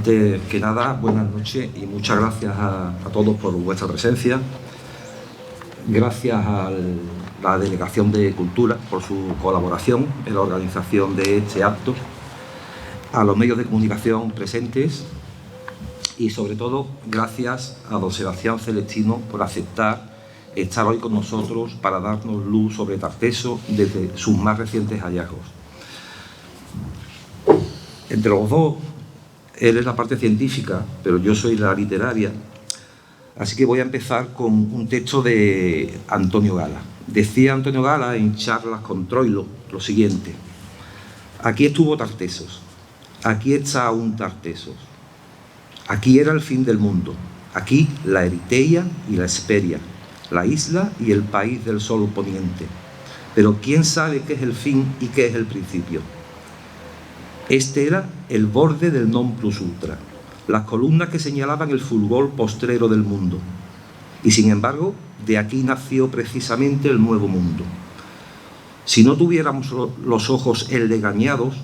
Antes que nada, buenas noches y muchas gracias a todos por vuestra presencia. Gracias a la Delegación de Cultura por su colaboración en la organización de este acto, a los medios de comunicación presentes y, sobre todo, gracias a don Sebastián Celestino por aceptar estar hoy con nosotros para darnos luz sobre Tarteso desde sus más recientes hallazgos. Entre los dos, él es la parte científica, pero yo soy la literaria, así que voy a empezar con un texto de Antonio Gala. Decía Antonio Gala en charlas con Troilo lo siguiente: aquí estuvo Tartesos, aquí está aún Tartesos, aquí era el fin del mundo, aquí la Eriteia y la Hesperia, la isla y el país del sol poniente. Pero ¿quién sabe qué es el fin y qué es el principio? Este era el borde del non plus ultra, las columnas que señalaban el fulgor postrero del mundo. Y sin embargo, de aquí nació precisamente el nuevo mundo. Si no tuviéramos los ojos enlegañados,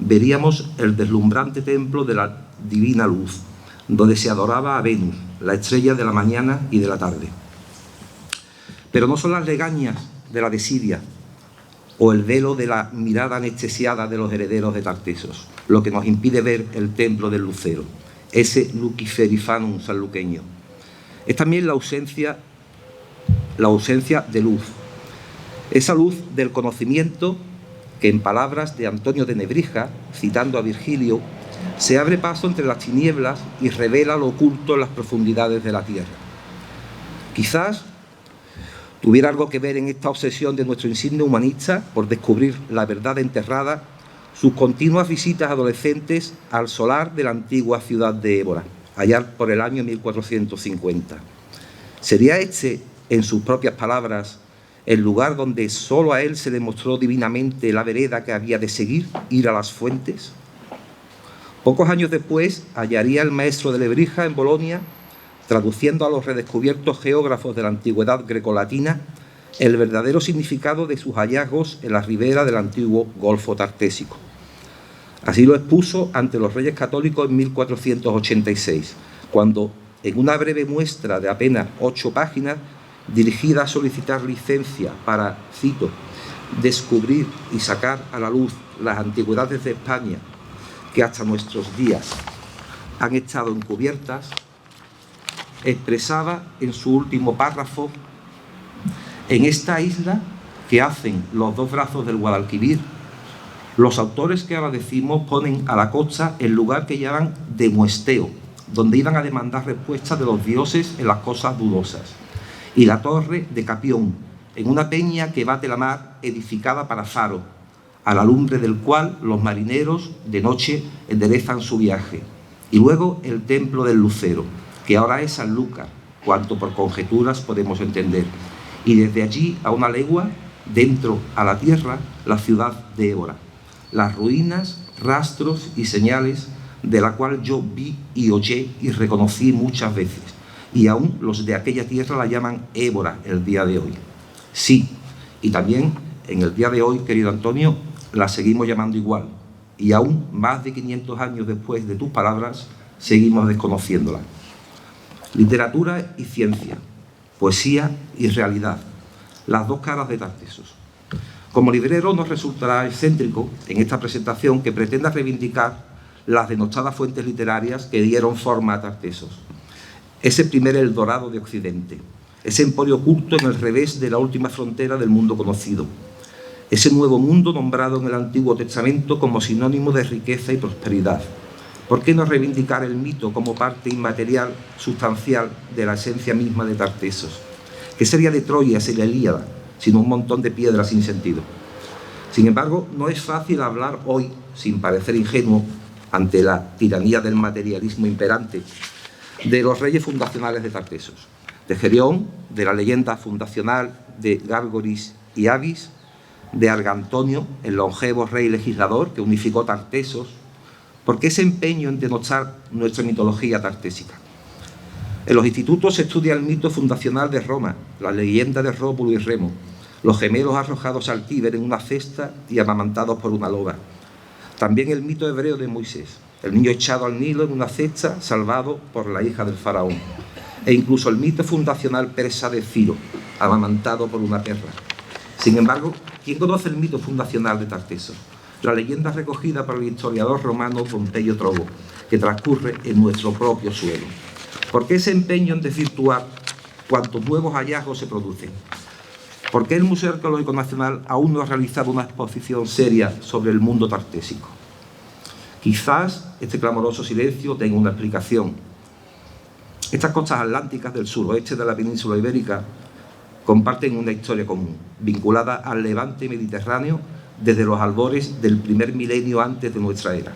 veríamos el deslumbrante templo de la divina luz, donde se adoraba a Venus, la estrella de la mañana y de la tarde. Pero no son las legañas de la desidia o el velo de la mirada anestesiada de los herederos de Tartesos lo que nos impide ver el templo del lucero, ese luciferifanum sanluqueño. Es también la ausencia de luz, esa luz del conocimiento que, en palabras de Antonio de Nebrija, citando a Virgilio, se abre paso entre las tinieblas y revela lo oculto en las profundidades de la tierra. Quizás tuviera algo que ver en esta obsesión de nuestro insigne humanista por descubrir la verdad enterrada sus continuas visitas adolescentes al solar de la antigua ciudad de Évora, allá por el año 1450. ¿Sería este, en sus propias palabras, el lugar donde solo a él se le mostró divinamente la vereda que había de seguir, ir a las fuentes? Pocos años después hallaría el maestro de Lebrija en Bolonia, traduciendo a los redescubiertos geógrafos de la antigüedad grecolatina el verdadero significado de sus hallazgos en la ribera del antiguo Golfo Tartésico. Así lo expuso ante los Reyes Católicos en 1486, cuando, en una breve muestra de apenas 8 páginas, dirigida a solicitar licencia para, cito, descubrir y sacar a la luz las antigüedades de España que hasta nuestros días han estado encubiertas, expresaba en su último párrafo: en esta isla que hacen los dos brazos del Guadalquivir, los autores que ahora decimos ponen a la costa el lugar que llaman de Muesteo, donde iban a demandar respuestas de los dioses en las cosas dudosas, y la torre de Capión, en una peña que bate la mar, edificada para faro, a la lumbre del cual los marineros de noche enderezan su viaje, y luego el templo del Lucero, que ahora es Sanlúcar, cuanto por conjeturas podemos entender, y desde allí a una legua, dentro a la tierra, la ciudad de Évora, las ruinas, rastros y señales de la cual yo vi y oí y reconocí muchas veces, y aún los de aquella tierra la llaman Évora el día de hoy. Sí, y también en el día de hoy, querido Antonio, la seguimos llamando igual, y aún más de 500 años después de tus palabras, seguimos desconociéndola. Literatura y ciencia, poesía y realidad, las dos caras de Tartesos. Como librero nos resultará excéntrico en esta presentación que pretenda reivindicar las denostadas fuentes literarias que dieron forma a Tartesos, ese primer Eldorado de Occidente, ese emporio oculto en el revés de la última frontera del mundo conocido, ese nuevo mundo nombrado en el Antiguo Testamento como sinónimo de riqueza y prosperidad. ¿Por qué no reivindicar el mito como parte inmaterial, sustancial de la esencia misma de Tartesos? ¿Qué sería de Troya sin la Ilíada, sino un montón de piedras sin sentido? Sin embargo, no es fácil hablar hoy, sin parecer ingenuo, ante la tiranía del materialismo imperante, de los reyes fundacionales de Tartesos, de Gerión, de la leyenda fundacional de Gárgoris y Avis, de Argantonio, el longevo rey legislador que unificó Tartesos. ¿Por qué ese empeño en denostar nuestra mitología tartésica? En los institutos se estudia el mito fundacional de Roma, la leyenda de Rómulo y Remo, los gemelos arrojados al Tíber en una cesta y amamantados por una loba. También el mito hebreo de Moisés, el niño echado al Nilo en una cesta, salvado por la hija del faraón, e incluso el mito fundacional persa de Ciro, amamantado por una perra. Sin embargo, ¿quién conoce el mito fundacional de Tarteso? La leyenda recogida por el historiador romano Pompeyo Trogo, que transcurre en nuestro propio suelo. ¿Por qué ese empeño en desvirtuar cuantos nuevos hallazgos se producen? ¿Por qué el Museo Arqueológico Nacional aún no ha realizado una exposición seria sobre el mundo tartésico? Quizás este clamoroso silencio tenga una explicación. Estas costas atlánticas del suroeste de la península ibérica comparten una historia común, vinculada al levante mediterráneo desde los albores del primer milenio antes de nuestra era.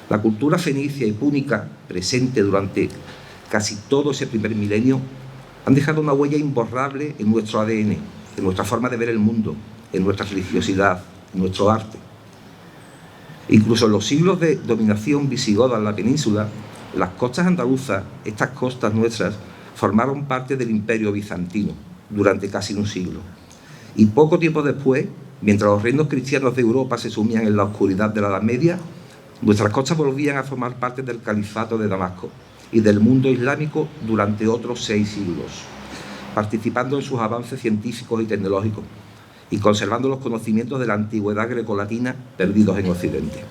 La cultura fenicia y púnica, presente durante casi todo ese primer milenio, han dejado una huella imborrable en nuestro ADN, en nuestra forma de ver el mundo, en nuestra religiosidad, en nuestro arte. Incluso en los siglos de dominación visigoda en la península, las costas andaluzas, estas costas nuestras, formaron parte del Imperio bizantino durante casi un siglo. Y poco tiempo después, mientras los reinos cristianos de Europa se sumían en la oscuridad de la Edad Media, nuestras costas volvían a formar parte del califato de Damasco y del mundo islámico durante otros 6 siglos, participando en sus avances científicos y tecnológicos y conservando los conocimientos de la antigüedad grecolatina perdidos en Occidente.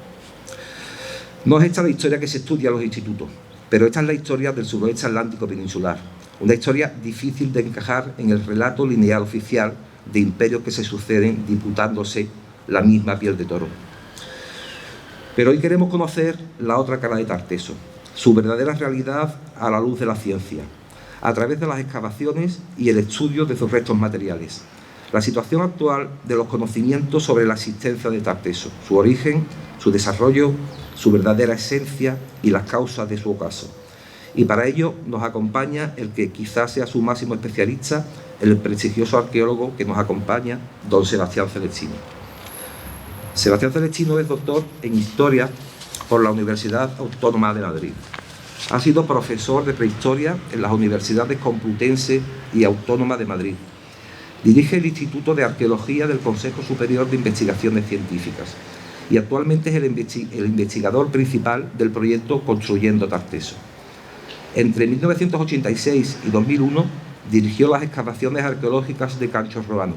No es esta la historia que se estudia en los institutos, pero esta es la historia del suroeste atlántico peninsular, una historia difícil de encajar en el relato lineal oficial de imperios que se suceden disputándose la misma piel de toro. Pero hoy queremos conocer la otra cara de Tarteso, su verdadera realidad a la luz de la ciencia, a través de las excavaciones y el estudio de sus restos materiales. La situación actual de los conocimientos sobre la existencia de Tarteso, su origen, su desarrollo, su verdadera esencia y las causas de su ocaso. Y para ello nos acompaña el que quizás sea su máximo especialista, el prestigioso arqueólogo que nos acompaña, don Sebastián Celestino. Sebastián Celestino es doctor en Historia por la Universidad Autónoma de Madrid. Ha sido profesor de prehistoria en las Universidades Complutense y Autónoma de Madrid. Dirige el Instituto de Arqueología del Consejo Superior de Investigaciones Científicas y actualmente es el investigador principal del proyecto Construyendo Tarteso. Entre 1986 y 2001 dirigió las excavaciones arqueológicas de Cancho Roano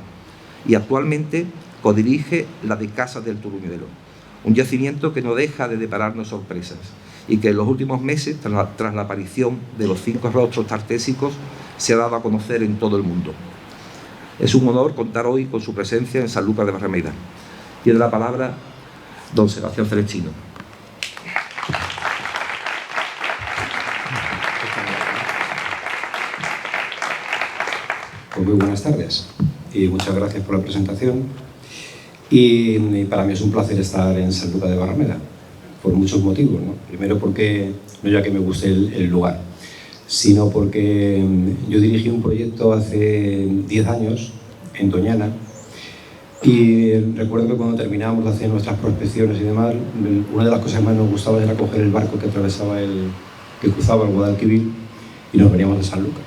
y actualmente codirige la de Casas del Turuñuelo, un yacimiento que no deja de depararnos sorpresas y que en los últimos meses, tras la aparición de los 5 rostros tartésicos, se ha dado a conocer en todo el mundo. Es un honor contar hoy con su presencia en Sanlúcar de Barrameda. Tiene la palabra don Sebastián Celestino. Pues muy buenas tardes y muchas gracias por la presentación. Y para mí es un placer estar en Sanlúcar de Barrameda, por muchos motivos, ¿no? Primero porque, no ya que me guste el lugar, sino porque yo dirigí un proyecto hace 10 años en Doñana y recuerdo que cuando terminábamos de hacer nuestras prospecciones y demás, una de las cosas que más nos gustaba era coger el barco que cruzaba el Guadalquivir y nos veníamos a Sanlúcar.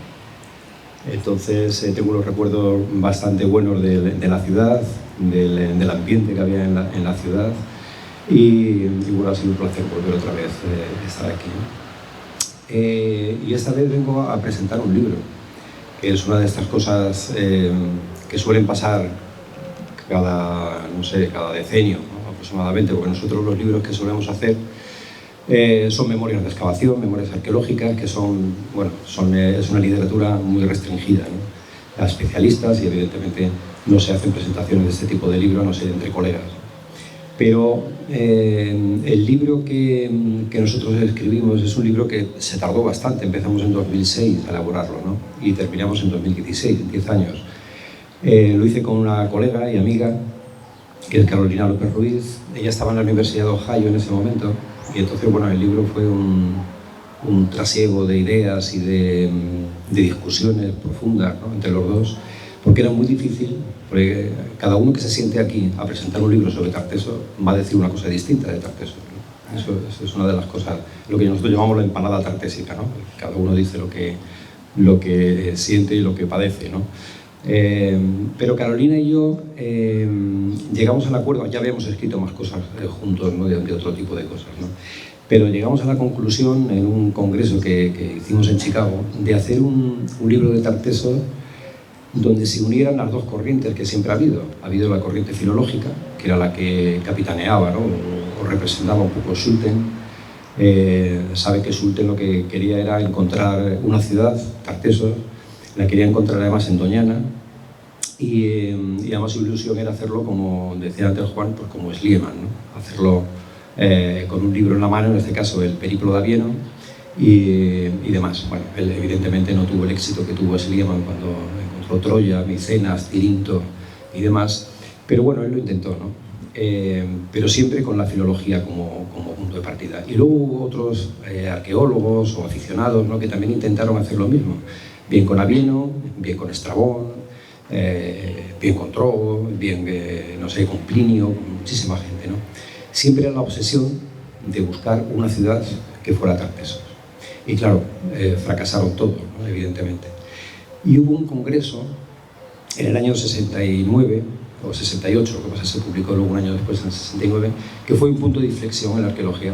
Entonces tengo unos recuerdos bastante buenos de la ciudad, del ambiente que había en la ciudad y bueno, ha sido un placer volver otra vez estar aquí, ¿no? Y esta vez vengo a presentar un libro, que es una de estas cosas que suelen pasar cada decenio, ¿no? Aproximadamente, porque nosotros los libros que solemos hacer son memorias de excavación, memorias arqueológicas, que es una literatura muy restringida, ¿no? A especialistas y evidentemente no se hacen presentaciones de este tipo de libros, no sé, entre colegas. Pero el libro que nosotros escribimos es un libro que se tardó bastante, empezamos en 2006 a elaborarlo, ¿no? Y terminamos en 2016, en 10 años. Lo hice con una colega y amiga, que es Carolina López Ruiz. Ella estaba en la Universidad de Ohio en ese momento. Y entonces, bueno, el libro fue un trasiego de ideas y de discusiones profundas, ¿no? Entre los dos, porque era muy difícil, porque cada uno que se siente aquí a presentar un libro sobre Tarteso va a decir una cosa distinta de Tarteso, ¿no? Eso es una de las cosas, lo que nosotros llamamos la empanada tartésica, ¿no? Cada uno dice lo que siente y lo que padece, ¿no? Pero Carolina y yo llegamos al acuerdo, ya habíamos escrito más cosas juntos, ¿no? de otro tipo de cosas, ¿no? Pero llegamos a la conclusión en un congreso que hicimos en Chicago de hacer un libro de Tartessos donde se unieran las dos corrientes que siempre ha habido. Ha habido la corriente filológica, que era la que capitaneaba, ¿no? o representaba un poco Schulten. Sabe que Schulten lo que quería era encontrar una ciudad, Tartessos, la quería encontrar además en Doñana, y además su ilusión era hacerlo, como decía antes Juan, pues como Schliemann, ¿no? Hacerlo con un libro en la mano, en este caso El periplo de Avieno, y demás. Bueno, él evidentemente no tuvo el éxito que tuvo Schliemann cuando encontró Troya, Micenas, Tirinto y demás, pero bueno, él lo intentó, ¿no? Pero siempre con la filología como punto de partida. Y luego hubo otros arqueólogos o aficionados, ¿no? que también intentaron hacer lo mismo, bien con Avieno, bien con Estrabón, bien con Trogo, bien, no sé, con Plinio, con muchísima gente, ¿no? Siempre era la obsesión de buscar una ciudad que fuera Tartessos. Y claro, fracasaron todos, ¿no? evidentemente. Y hubo un congreso en el año 69 o 68, lo que pasa es que se publicó luego un año después, en el 69, que fue un punto de inflexión en la arqueología.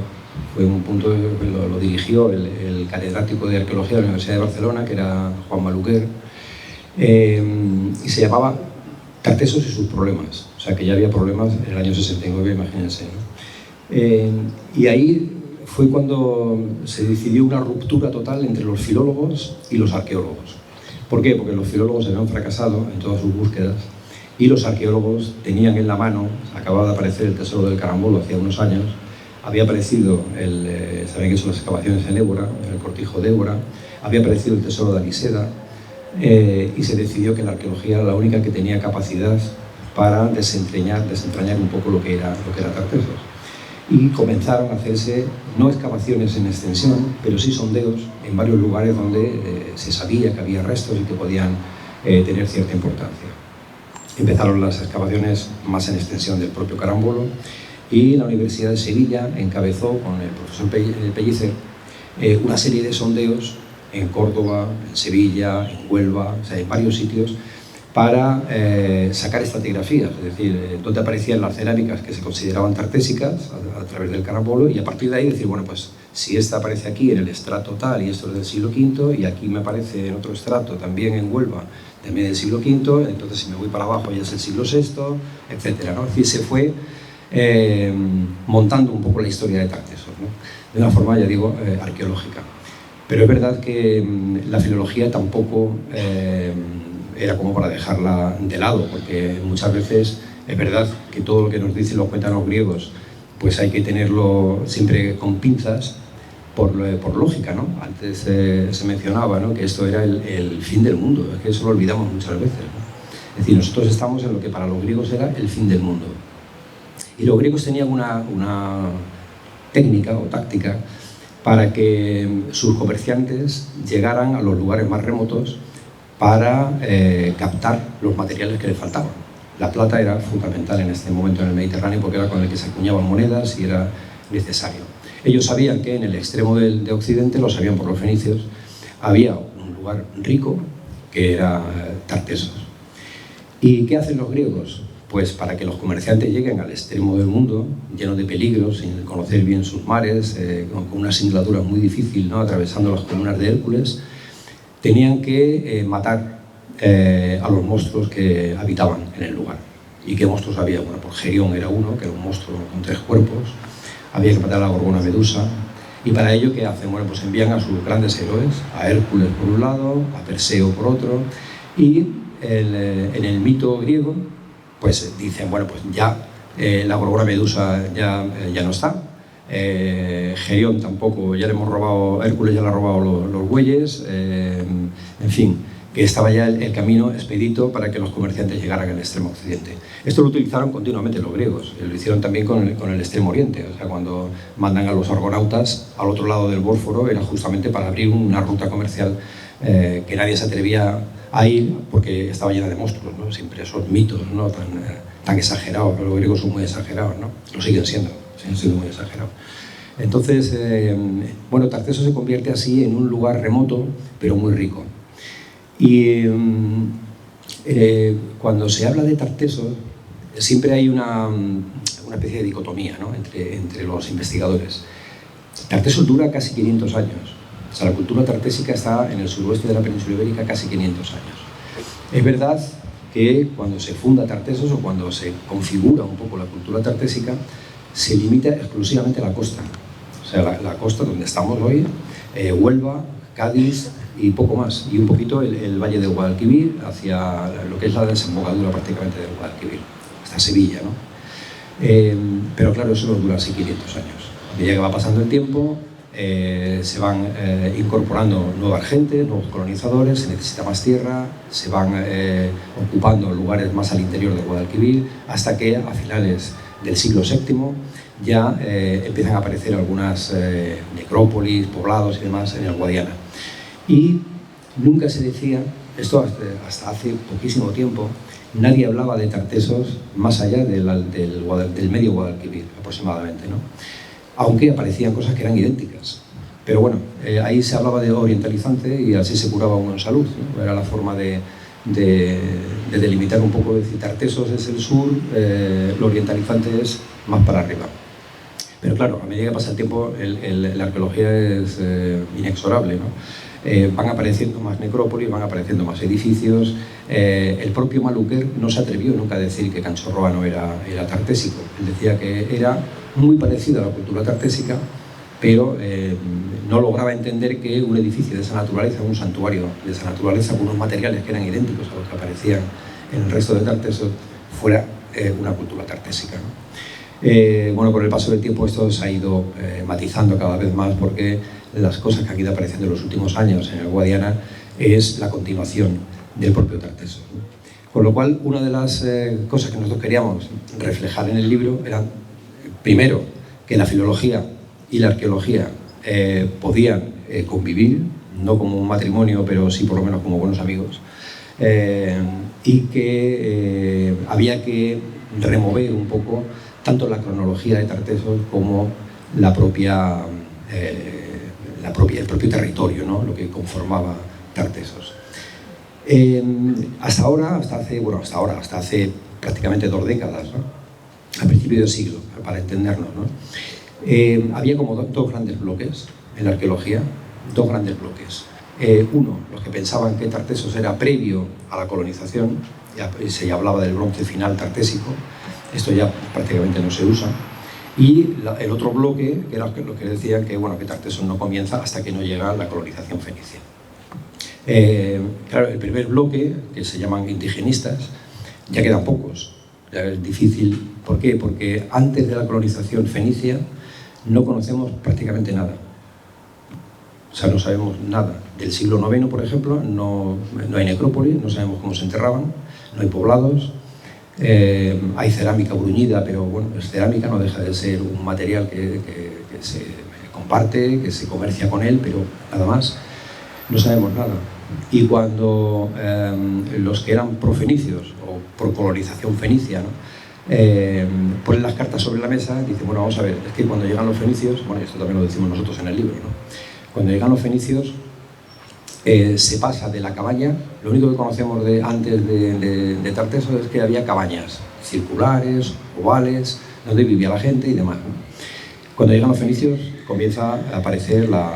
Fue un punto, lo dirigió el catedrático de arqueología de la Universidad de Barcelona, que era Juan Maluquer, y se llamaba Tartessos y sus problemas. O sea, que ya había problemas en el año 69, imagínense, ¿no? Y ahí fue cuando se decidió una ruptura total entre los filólogos y los arqueólogos. ¿Por qué? Porque los filólogos habían fracasado en todas sus búsquedas y los arqueólogos tenían en la mano, acababa de aparecer el tesoro del Carambolo hacía unos años, había aparecido, saben que son las excavaciones en Évora, en el cortijo de Évora, había aparecido el tesoro de Aliseda, y se decidió que la arqueología era la única que tenía capacidad para desentrañar un poco lo que era Tartessos. Y comenzaron a hacerse, no excavaciones en extensión, pero sí sondeos en varios lugares donde se sabía que había restos y que podían tener cierta importancia. Empezaron las excavaciones más en extensión del propio Carambolo, y la Universidad de Sevilla encabezó con el profesor Pellicer una serie de sondeos en Córdoba, en Sevilla, en Huelva, o sea, en varios sitios, para sacar estratigrafías, es decir, donde aparecían las cerámicas que se consideraban tartésicas a través del Carambolo, y a partir de ahí decir, bueno, pues si esta aparece aquí en el estrato tal y esto es del siglo V, y aquí me aparece en otro estrato también en Huelva, también del siglo V, entonces si me voy para abajo ya es el siglo VI, etc., ¿no? Es decir, se fue montando un poco la historia de Tartessos, ¿no? De una forma, ya digo, arqueológica. Pero es verdad que la filología tampoco era como para dejarla de lado, porque muchas veces es verdad que todo lo que nos dicen, los cuentan los griegos, pues hay que tenerlo siempre con pinzas por lógica, ¿no? Antes se mencionaba, ¿no?, que esto era el fin del mundo, es que eso lo olvidamos muchas veces, ¿no? Es decir, nosotros estamos en lo que para los griegos era el fin del mundo. Y los griegos tenían una técnica o táctica para que sus comerciantes llegaran a los lugares más remotos para captar los materiales que les faltaban. La plata era fundamental en este momento en el Mediterráneo porque era con el que se acuñaban monedas y era necesario. Ellos sabían que en el extremo de Occidente, lo sabían por los fenicios, había un lugar rico que era Tartessos. ¿Y qué hacen los griegos? Pues para que los comerciantes lleguen al extremo del mundo, lleno de peligros, sin conocer bien sus mares, con una singladura muy difícil, ¿no?, atravesando las columnas de Hércules, tenían que matar a los monstruos que habitaban en el lugar. ¿Y qué monstruos había? Bueno, pues Gerión era uno, que era un monstruo con 3 cuerpos, había que matar a la Gorgona Medusa, y para ello, ¿qué hacen? Bueno, pues envían a sus grandes héroes, a Hércules por un lado, a Perseo por otro, y en el mito griego, pues dicen, bueno, pues ya la Gorgona Medusa ya no está, Gerión tampoco, ya le hemos robado, Hércules ya le ha robado los bueyes, en fin, que estaba ya el camino expedito para que los comerciantes llegaran al extremo occidente. Esto lo utilizaron continuamente los griegos, lo hicieron también con el extremo oriente, o sea, cuando mandan a los argonautas al otro lado del Bósforo era justamente para abrir una ruta comercial que nadie se atrevía a ir porque estaba llena de monstruos, ¿no? Siempre esos mitos, ¿no?, tan exagerados, los griegos son muy exagerados, ¿no?, lo siguen siendo muy exagerados. Entonces, bueno, Tartessos se convierte así en un lugar remoto, pero muy rico. Y cuando se habla de Tartessos, siempre hay una especie de dicotomía, ¿no?, entre los investigadores. Tartesos dura casi 500 años. O sea, la cultura tartésica está en el suroeste de la península ibérica casi 500 años. Es verdad que cuando se funda Tartesos o cuando se configura un poco la cultura tartésica, se limita exclusivamente a la costa. O sea, la costa donde estamos hoy, Huelva, Cádiz y poco más. Y un poquito el valle de Guadalquivir hacia lo que es la desembocadura prácticamente de Guadalquivir, hasta Sevilla, ¿no? Pero claro, eso no dura así 500 años. A medida que va pasando el tiempo, se van incorporando nueva gente, nuevos colonizadores, se necesita más tierra, se van ocupando lugares más al interior de Guadalquivir, hasta que a finales del siglo VII ya empiezan a aparecer algunas necrópolis, poblados y demás en el Guadiana. Y nunca se decía, esto hasta hace poquísimo tiempo, nadie hablaba de Tartesos más allá del medio Guadalquivir aproximadamente, ¿no? Aunque aparecían cosas que eran idénticas. Pero bueno, ahí se hablaba de orientalizante y así se curaba uno en salud, ¿no? Era la forma de delimitar un poco, decir, Tartesos es el sur, lo orientalizante es más para arriba. Pero claro, a medida que pasa el tiempo, la arqueología es inexorable, ¿no? Van apareciendo más necrópolis, van apareciendo más edificios. El propio Maluquer no se atrevió nunca a decir que Canchorroa era tartésico. Él decía que era muy parecido a la cultura tartésica, pero no lograba entender que un edificio de esa naturaleza, un santuario de esa naturaleza, con unos materiales que eran idénticos a los que aparecían en el resto de Tartesos, fuera una cultura tartésica, ¿no? Bueno, con el paso del tiempo esto se ha ido matizando cada vez más, porque las cosas que han ido apareciendo en los últimos años en el Guadiana es la continuación del propio Tartesos, ¿no? Con lo cual, una de las cosas que nosotros queríamos reflejar en el libro era, primero, que la filología y la arqueología podían convivir, no como un matrimonio, pero sí por lo menos como buenos amigos, y que había que remover un poco tanto la cronología de Tartesos como el propio territorio, ¿no? Lo que conformaba Tartesos. Hasta hace prácticamente 2 décadas, ¿no? A principios del siglo, para entendernos, ¿no? Había como dos grandes bloques en la arqueología, dos grandes bloques. Uno, los que pensaban que Tartesos era previo a la colonización, se hablaba del bronce final tartésico, esto ya prácticamente no se usa. Y el otro bloque, que era los que decían que, bueno, que Tartesos no comienza hasta que no llega la colonización fenicia. Claro, el primer bloque, que se llaman indigenistas, ya quedan pocos. Ya es difícil. ¿Por qué? Porque antes de la colonización fenicia no conocemos prácticamente nada. O sea, no sabemos nada. Del siglo IX, por ejemplo, no hay necrópolis, no sabemos cómo se enterraban, no hay poblados. Hay cerámica bruñida, pero bueno, es cerámica, no deja de ser un material que se comparte, que se comercia con él, pero nada más. No sabemos nada. Y cuando los que eran profenicios o por colonización fenicia, ¿no? Ponen las cartas sobre la mesa, dicen, bueno, vamos a ver, es que cuando llegan los fenicios, bueno, esto también lo decimos nosotros en el libro, ¿no? Cuando llegan los fenicios, se pasa de la cabaña. Lo único que conocemos antes de Tartesos es que había cabañas circulares, ovales, donde vivía la gente y demás, ¿no? Cuando llegan los fenicios comienza a aparecer la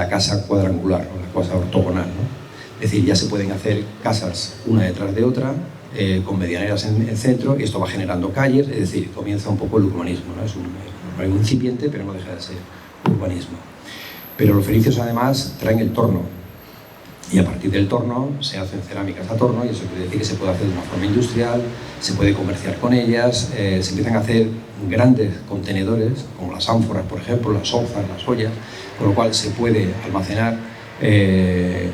casa cuadrangular, ¿no? La casa ortogonal, ¿no? Es decir, ya se pueden hacer casas una detrás de otra, con medianeras en el centro, y esto va generando calles, es decir, comienza un poco el urbanismo, ¿no? Es un incipiente, pero no deja de ser urbanismo. Pero los fenicios además traen el torno, y a partir del torno se hacen cerámicas a torno, y eso quiere decir que se puede hacer de una forma industrial, se puede comerciar con ellas, se empiezan a hacer grandes contenedores, como las ánforas, por ejemplo, las olzas, las ollas, con lo cual se puede almacenar pues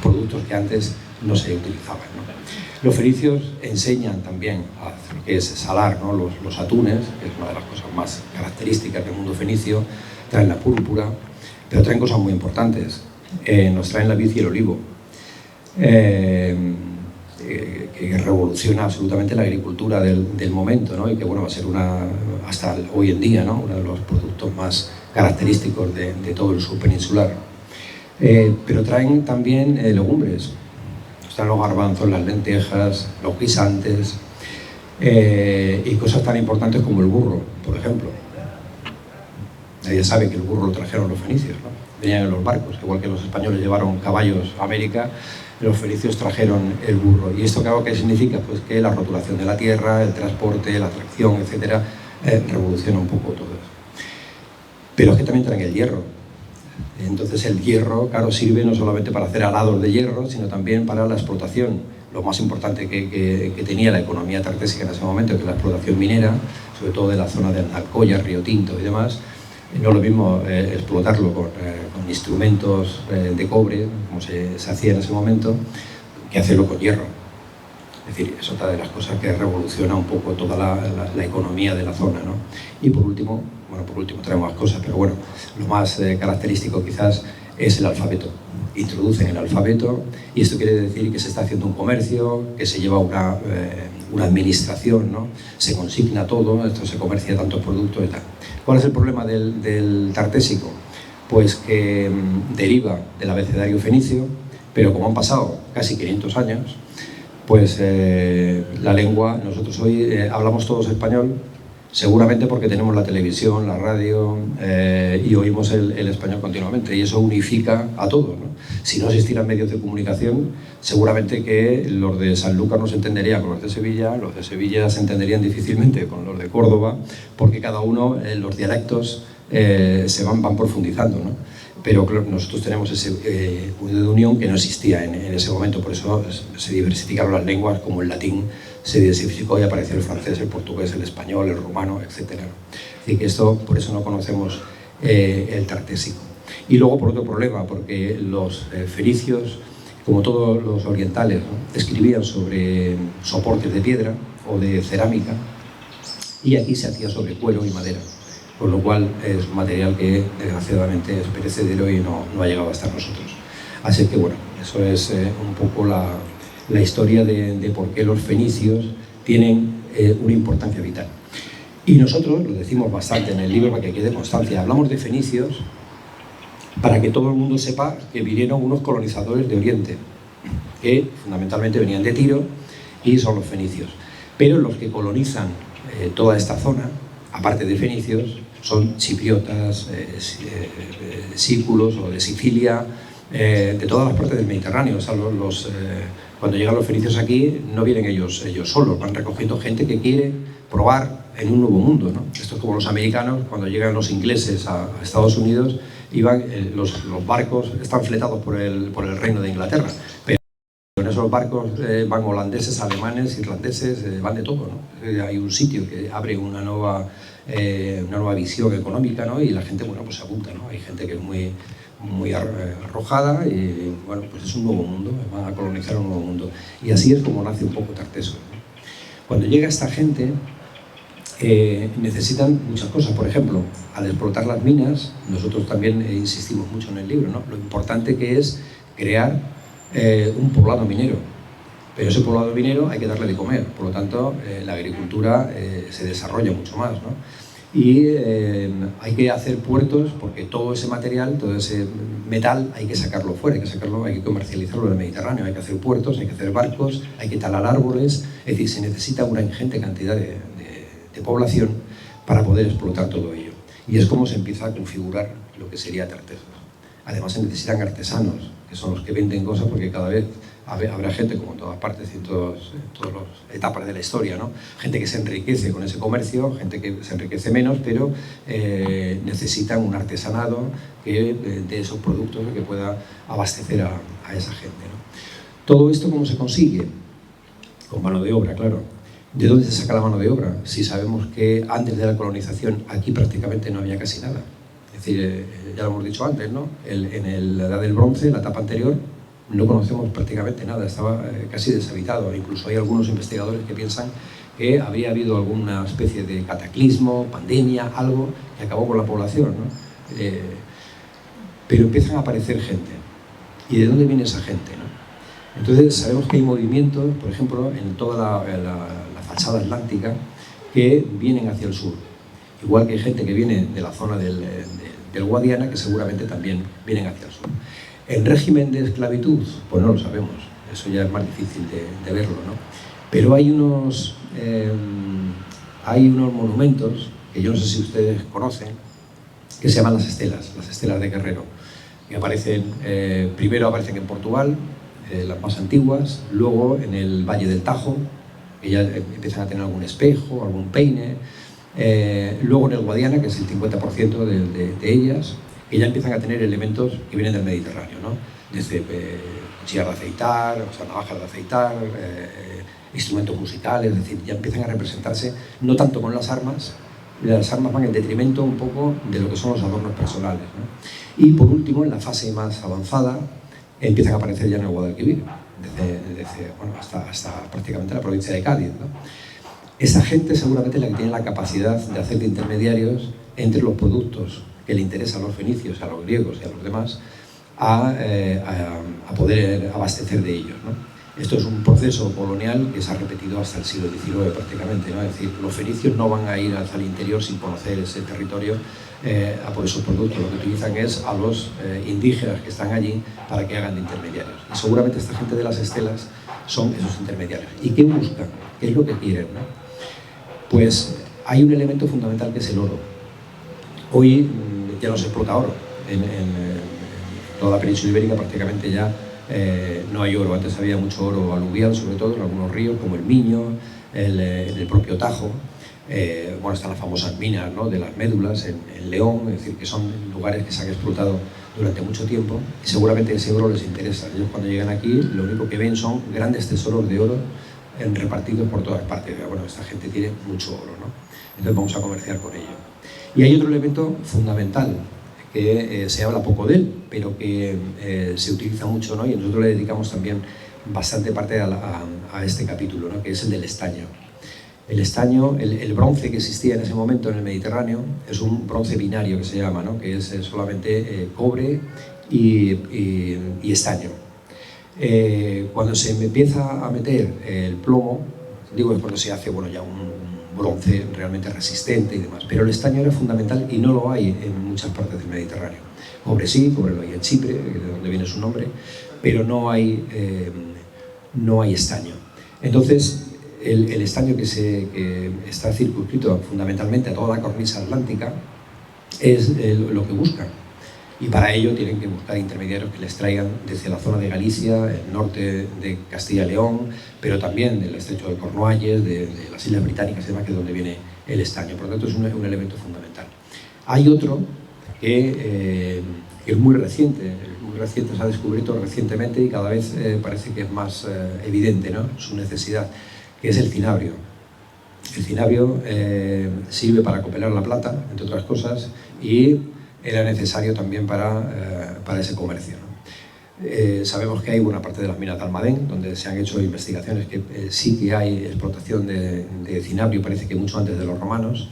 productos que antes no se utilizaban, ¿no? Los fenicios enseñan también a lo que es salar, ¿no? los atunes, que es una de las cosas más características del mundo fenicio. Traen la púrpura, pero traen cosas muy importantes. Nos traen la vid y el olivo, que revoluciona absolutamente la agricultura del momento, ¿no? Y que, bueno, va a ser hasta hoy en día, ¿no? Uno de los productos más característicos de todo el sur peninsular. Pero traen también legumbres. Están los garbanzos, las lentejas, los guisantes, y cosas tan importantes como el burro, por ejemplo. Nadie sabe que el burro lo trajeron los fenicios, ¿no? Venían en los barcos, igual que los españoles llevaron caballos a América, los fenicios trajeron el burro. ¿Y esto qué significa? Pues que la rotulación de la tierra, el transporte, la tracción, etcétera, revoluciona un poco todo eso. Pero es que también traen el hierro. Entonces el hierro, claro, sirve no solamente para hacer arados de hierro, sino también para la explotación. Lo más importante que tenía la economía tartésica en ese momento, que es la explotación minera, sobre todo de la zona de Alcoya, Río Tinto y demás. No es lo mismo explotarlo con instrumentos de cobre, como se hacía en ese momento, que hacerlo con hierro. Es decir, es otra de las cosas que revoluciona un poco toda la economía de la zona, ¿no? Y por último traemos más cosas, pero bueno, lo más característico quizás es el alfabeto. Introducen el alfabeto y esto quiere decir que se está haciendo un comercio, que se lleva una administración, ¿no? Se consigna todo, esto se comercia tantos productos y tal. ¿Cuál es el problema del tartésico? Pues que deriva del abecedario fenicio, pero como han pasado casi 500 años, pues la lengua, nosotros hoy hablamos todos español, seguramente porque tenemos la televisión, la radio y oímos el español continuamente y eso unifica a todos, ¿no? Si no existieran medios de comunicación, seguramente que los de Sanlúcar no se entenderían con los de Sevilla se entenderían difícilmente con los de Córdoba, porque cada uno, los dialectos se van profundizando, ¿no? Pero claro, nosotros tenemos ese punto de unión que no existía en ese momento, por eso se diversificaron las lenguas, como el latín se diversificó y apareció el francés, el portugués, el español, el rumano, etc. Así que esto, por eso no conocemos el tartésico. Y luego por otro problema, porque los fenicios, como todos los orientales, ¿no?, escribían sobre soportes de piedra o de cerámica, y aquí se hacía sobre cuero y madera, con lo cual es un material que desgraciadamente es perecedero y no ha llegado hasta nosotros. Así que bueno, eso es un poco la historia de por qué los fenicios tienen una importancia vital. Y nosotros lo decimos bastante en el libro para que quede constancia, hablamos de fenicios para que todo el mundo sepa que vinieron unos colonizadores de Oriente, que fundamentalmente venían de Tiro y son los fenicios. Pero los que colonizan toda esta zona, aparte de fenicios, son chipriotas, sículos o de Sicilia, de todas las partes del Mediterráneo. O sea, cuando llegan los fenicios aquí, no vienen ellos solos, van recogiendo gente que quiere probar en un nuevo mundo, ¿no? Esto es como los americanos, cuando llegan los ingleses a Estados Unidos, los barcos están fletados por el Reino de Inglaterra, pero en esos barcos van holandeses, alemanes, irlandeses, van de todo, ¿no? Hay un sitio que abre una nueva visión económica, ¿no? Y la gente, bueno, pues se apunta, ¿no? Hay gente que es muy arrojada y, bueno, pues es un nuevo mundo, van a colonizar un nuevo mundo. Y así es como nace un poco Tarteso, ¿no? Cuando llega esta gente, necesitan muchas cosas. Por ejemplo, al explotar las minas, nosotros también insistimos mucho en el libro, ¿no?, lo importante que es crear un poblado minero. Pero ese poblado minero hay que darle de comer, por lo tanto la agricultura se desarrolla mucho más, ¿no? Y hay que hacer puertos porque todo ese material, todo ese metal hay que sacarlo fuera, hay que comercializarlo en el Mediterráneo, hay que hacer puertos, hay que hacer barcos, hay que talar árboles, es decir, se necesita una ingente cantidad de población para poder explotar todo ello. Y es como se empieza a configurar lo que sería Tarteso. Además se necesitan artesanos, que son los que venden cosas, porque cada vez habrá gente, como en todas partes y en todas las etapas de la historia, ¿no?, gente que se enriquece con ese comercio, gente que se enriquece menos, pero necesitan un artesanado de esos productos que pueda abastecer a esa gente, ¿no? Todo esto, ¿cómo se consigue? Con mano de obra, claro. ¿De dónde se saca la mano de obra? Si sabemos que antes de la colonización aquí prácticamente no había casi nada. Es decir, ya lo hemos dicho antes, ¿no?, en la Edad del Bronce, la etapa anterior, no conocemos prácticamente nada, estaba casi deshabitado. Incluso hay algunos investigadores que piensan que habría habido alguna especie de cataclismo, pandemia, algo que acabó con la población, ¿no? Pero empiezan a aparecer gente. ¿Y de dónde viene esa gente, no? Entonces sabemos que hay movimientos, por ejemplo, en toda la fachada atlántica, que vienen hacia el sur. Igual que hay gente que viene de la zona del Guadiana, que seguramente también vienen hacia el sur. ¿El régimen de esclavitud? Pues no lo sabemos, eso ya es más difícil de verlo, ¿no? Pero hay unos monumentos, que yo no sé si ustedes conocen, que se llaman las estelas de Guerrero, que aparecen, primero aparecen en Portugal, las más antiguas, luego en el Valle del Tajo, que ya empiezan a tener algún espejo, algún peine, luego en el Guadiana, que es el 50% de ellas, que ya empiezan a tener elementos que vienen del Mediterráneo, ¿no? Desde cuchillas de aceitar, o sea, navajas de aceitar, instrumentos musicales, es decir, ya empiezan a representarse no tanto con las armas van en detrimento un poco de lo que son los adornos personales, ¿no? Y por último, en la fase más avanzada, empiezan a aparecer ya en el Guadalquivir, bueno, hasta prácticamente la provincia de Cádiz, ¿no? Esa gente seguramente es la que tiene la capacidad de hacer de intermediarios entre los productos que le interesan a los fenicios, a los griegos y a los demás, a poder abastecer de ellos, ¿no? Esto es un proceso colonial que se ha repetido hasta el siglo XIX prácticamente, ¿no? Es decir, los fenicios no van a ir hacia el interior sin conocer ese territorio a por esos productos. Lo que utilizan es a los indígenas que están allí para que hagan de intermediarios. Y seguramente esta gente de las estelas son esos intermediarios. ¿Y qué buscan? ¿Qué es lo que quieren, no? Pues hay un elemento fundamental que es el oro. Hoy ya no se explota oro. En toda la península ibérica prácticamente ya no hay oro. Antes había mucho oro aluvial, sobre todo en algunos ríos como el Miño, el propio Tajo. Bueno, están las famosas minas, ¿no?, de las médulas en León, es decir, que son lugares que se han explotado durante mucho tiempo y seguramente ese oro les interesa. Ellos cuando llegan aquí lo único que ven son grandes tesoros de oro repartidos por todas partes. Bueno, esta gente tiene mucho oro, ¿no? Entonces vamos a comerciar con ello. Y hay otro elemento fundamental que se habla poco de él, pero que se utiliza mucho, ¿no? Y nosotros le dedicamos también bastante parte a este capítulo, ¿no?, que es el del estaño. El estaño, el bronce que existía en ese momento en el Mediterráneo, es un bronce binario que se llama, ¿no?, que es solamente cobre y estaño. Cuando se empieza a meter el plomo, digo, es cuando se hace, bueno, ya un bronce realmente resistente y demás, pero el estaño era fundamental y no lo hay en muchas partes del Mediterráneo. Cobre sí, cobre lo hay en Chipre, de donde viene su nombre, pero no hay estaño. Entonces, el estaño que está circunscrito fundamentalmente a toda la cornisa atlántica es lo que buscan. Y para ello tienen que buscar intermediarios que les traigan desde la zona de Galicia, el norte de Castilla y León, pero también del estrecho de Cornualles, de las Islas Británicas y demás, que es donde viene el estaño. Por lo tanto, es un elemento fundamental. Hay otro que es muy reciente, se ha descubierto recientemente y cada vez parece que es más evidente, ¿no?, su necesidad, que es el cinabrio. El cinabrio sirve para acopelar la plata, entre otras cosas, y era necesario también para ese comercio, ¿no? Sabemos que hay buena parte de las minas de Almadén, donde se han hecho investigaciones que sí que hay explotación de cinabrio, parece que mucho antes de los romanos,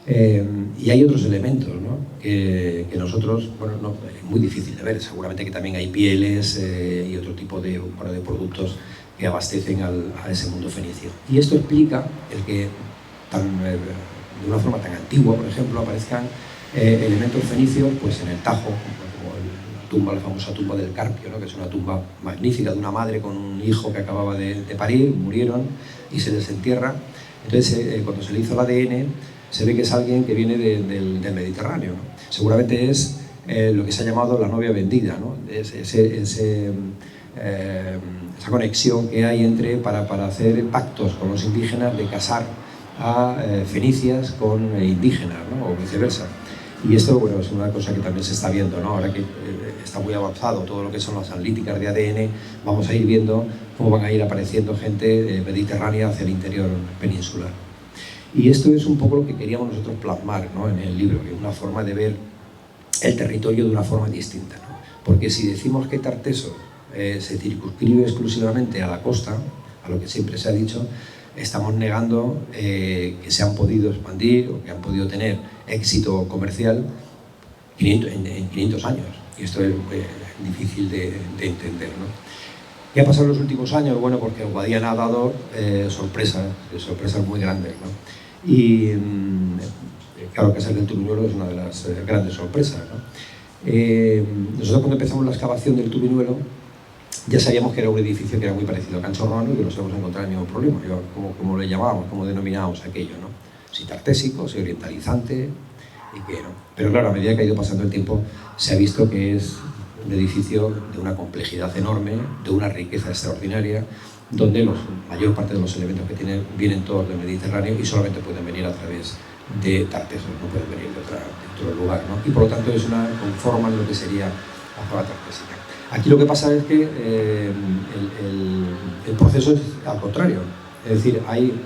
y hay otros elementos, ¿no?, que nosotros, bueno, no, es muy difícil de ver. Seguramente que también hay pieles y otro tipo de productos que abastecen a ese mundo fenicio. Y esto explica el que de una forma tan antigua, por ejemplo, aparezcan elementos fenicios pues en el Tajo, como la famosa tumba del Carpio, ¿no?, que es una tumba magnífica de una madre con un hijo que acababa de parir, murieron y se desentierra. Entonces, cuando se le hizo el ADN, se ve que es alguien que viene del Mediterráneo, ¿no? Seguramente es lo que se ha llamado la novia vendida, ¿no?, esa conexión que hay para hacer pactos con los indígenas de casar a fenicias con indígenas, ¿no?, o viceversa. Y esto, bueno, es una cosa que también se está viendo, ¿no? Ahora que está muy avanzado todo lo que son las analíticas de ADN, vamos a ir viendo cómo van a ir apareciendo gente mediterránea hacia el interior peninsular. Y esto es un poco lo que queríamos nosotros plasmar, ¿no?, en el libro, que es una forma de ver el territorio de una forma distinta, ¿no? Porque si decimos que Tarteso se circunscribe exclusivamente a la costa, a lo que siempre se ha dicho, estamos negando que se han podido expandir o que han podido tener éxito comercial en 500 años. Y esto es difícil de entender, ¿no? ¿Qué ha pasado en los últimos años? Bueno, porque el Guadiana ha dado sorpresas muy grandes, ¿no? Y claro que ser del Turiñuelo es una de las grandes sorpresas, ¿no? Nosotros cuando empezamos la excavación del Turiñuelo ya sabíamos que era un edificio que era muy parecido a Canchorrón y que nos íbamos a encontrar el mismo problema. ¿Cómo le llamábamos? ¿Cómo denominábamos aquello, ¿no? Si tartésico, si orientalizante, y qué no. Pero claro, a medida que ha ido pasando el tiempo, se ha visto que es un edificio de una complejidad enorme, de una riqueza extraordinaria, donde la mayor parte de los elementos que tiene vienen todos del Mediterráneo y solamente pueden venir a través de Tartesos, no pueden venir de otro lugar, ¿no? Y por lo tanto conforman lo que sería la zona tartésica. Aquí lo que pasa es que el proceso es al contrario. Es decir,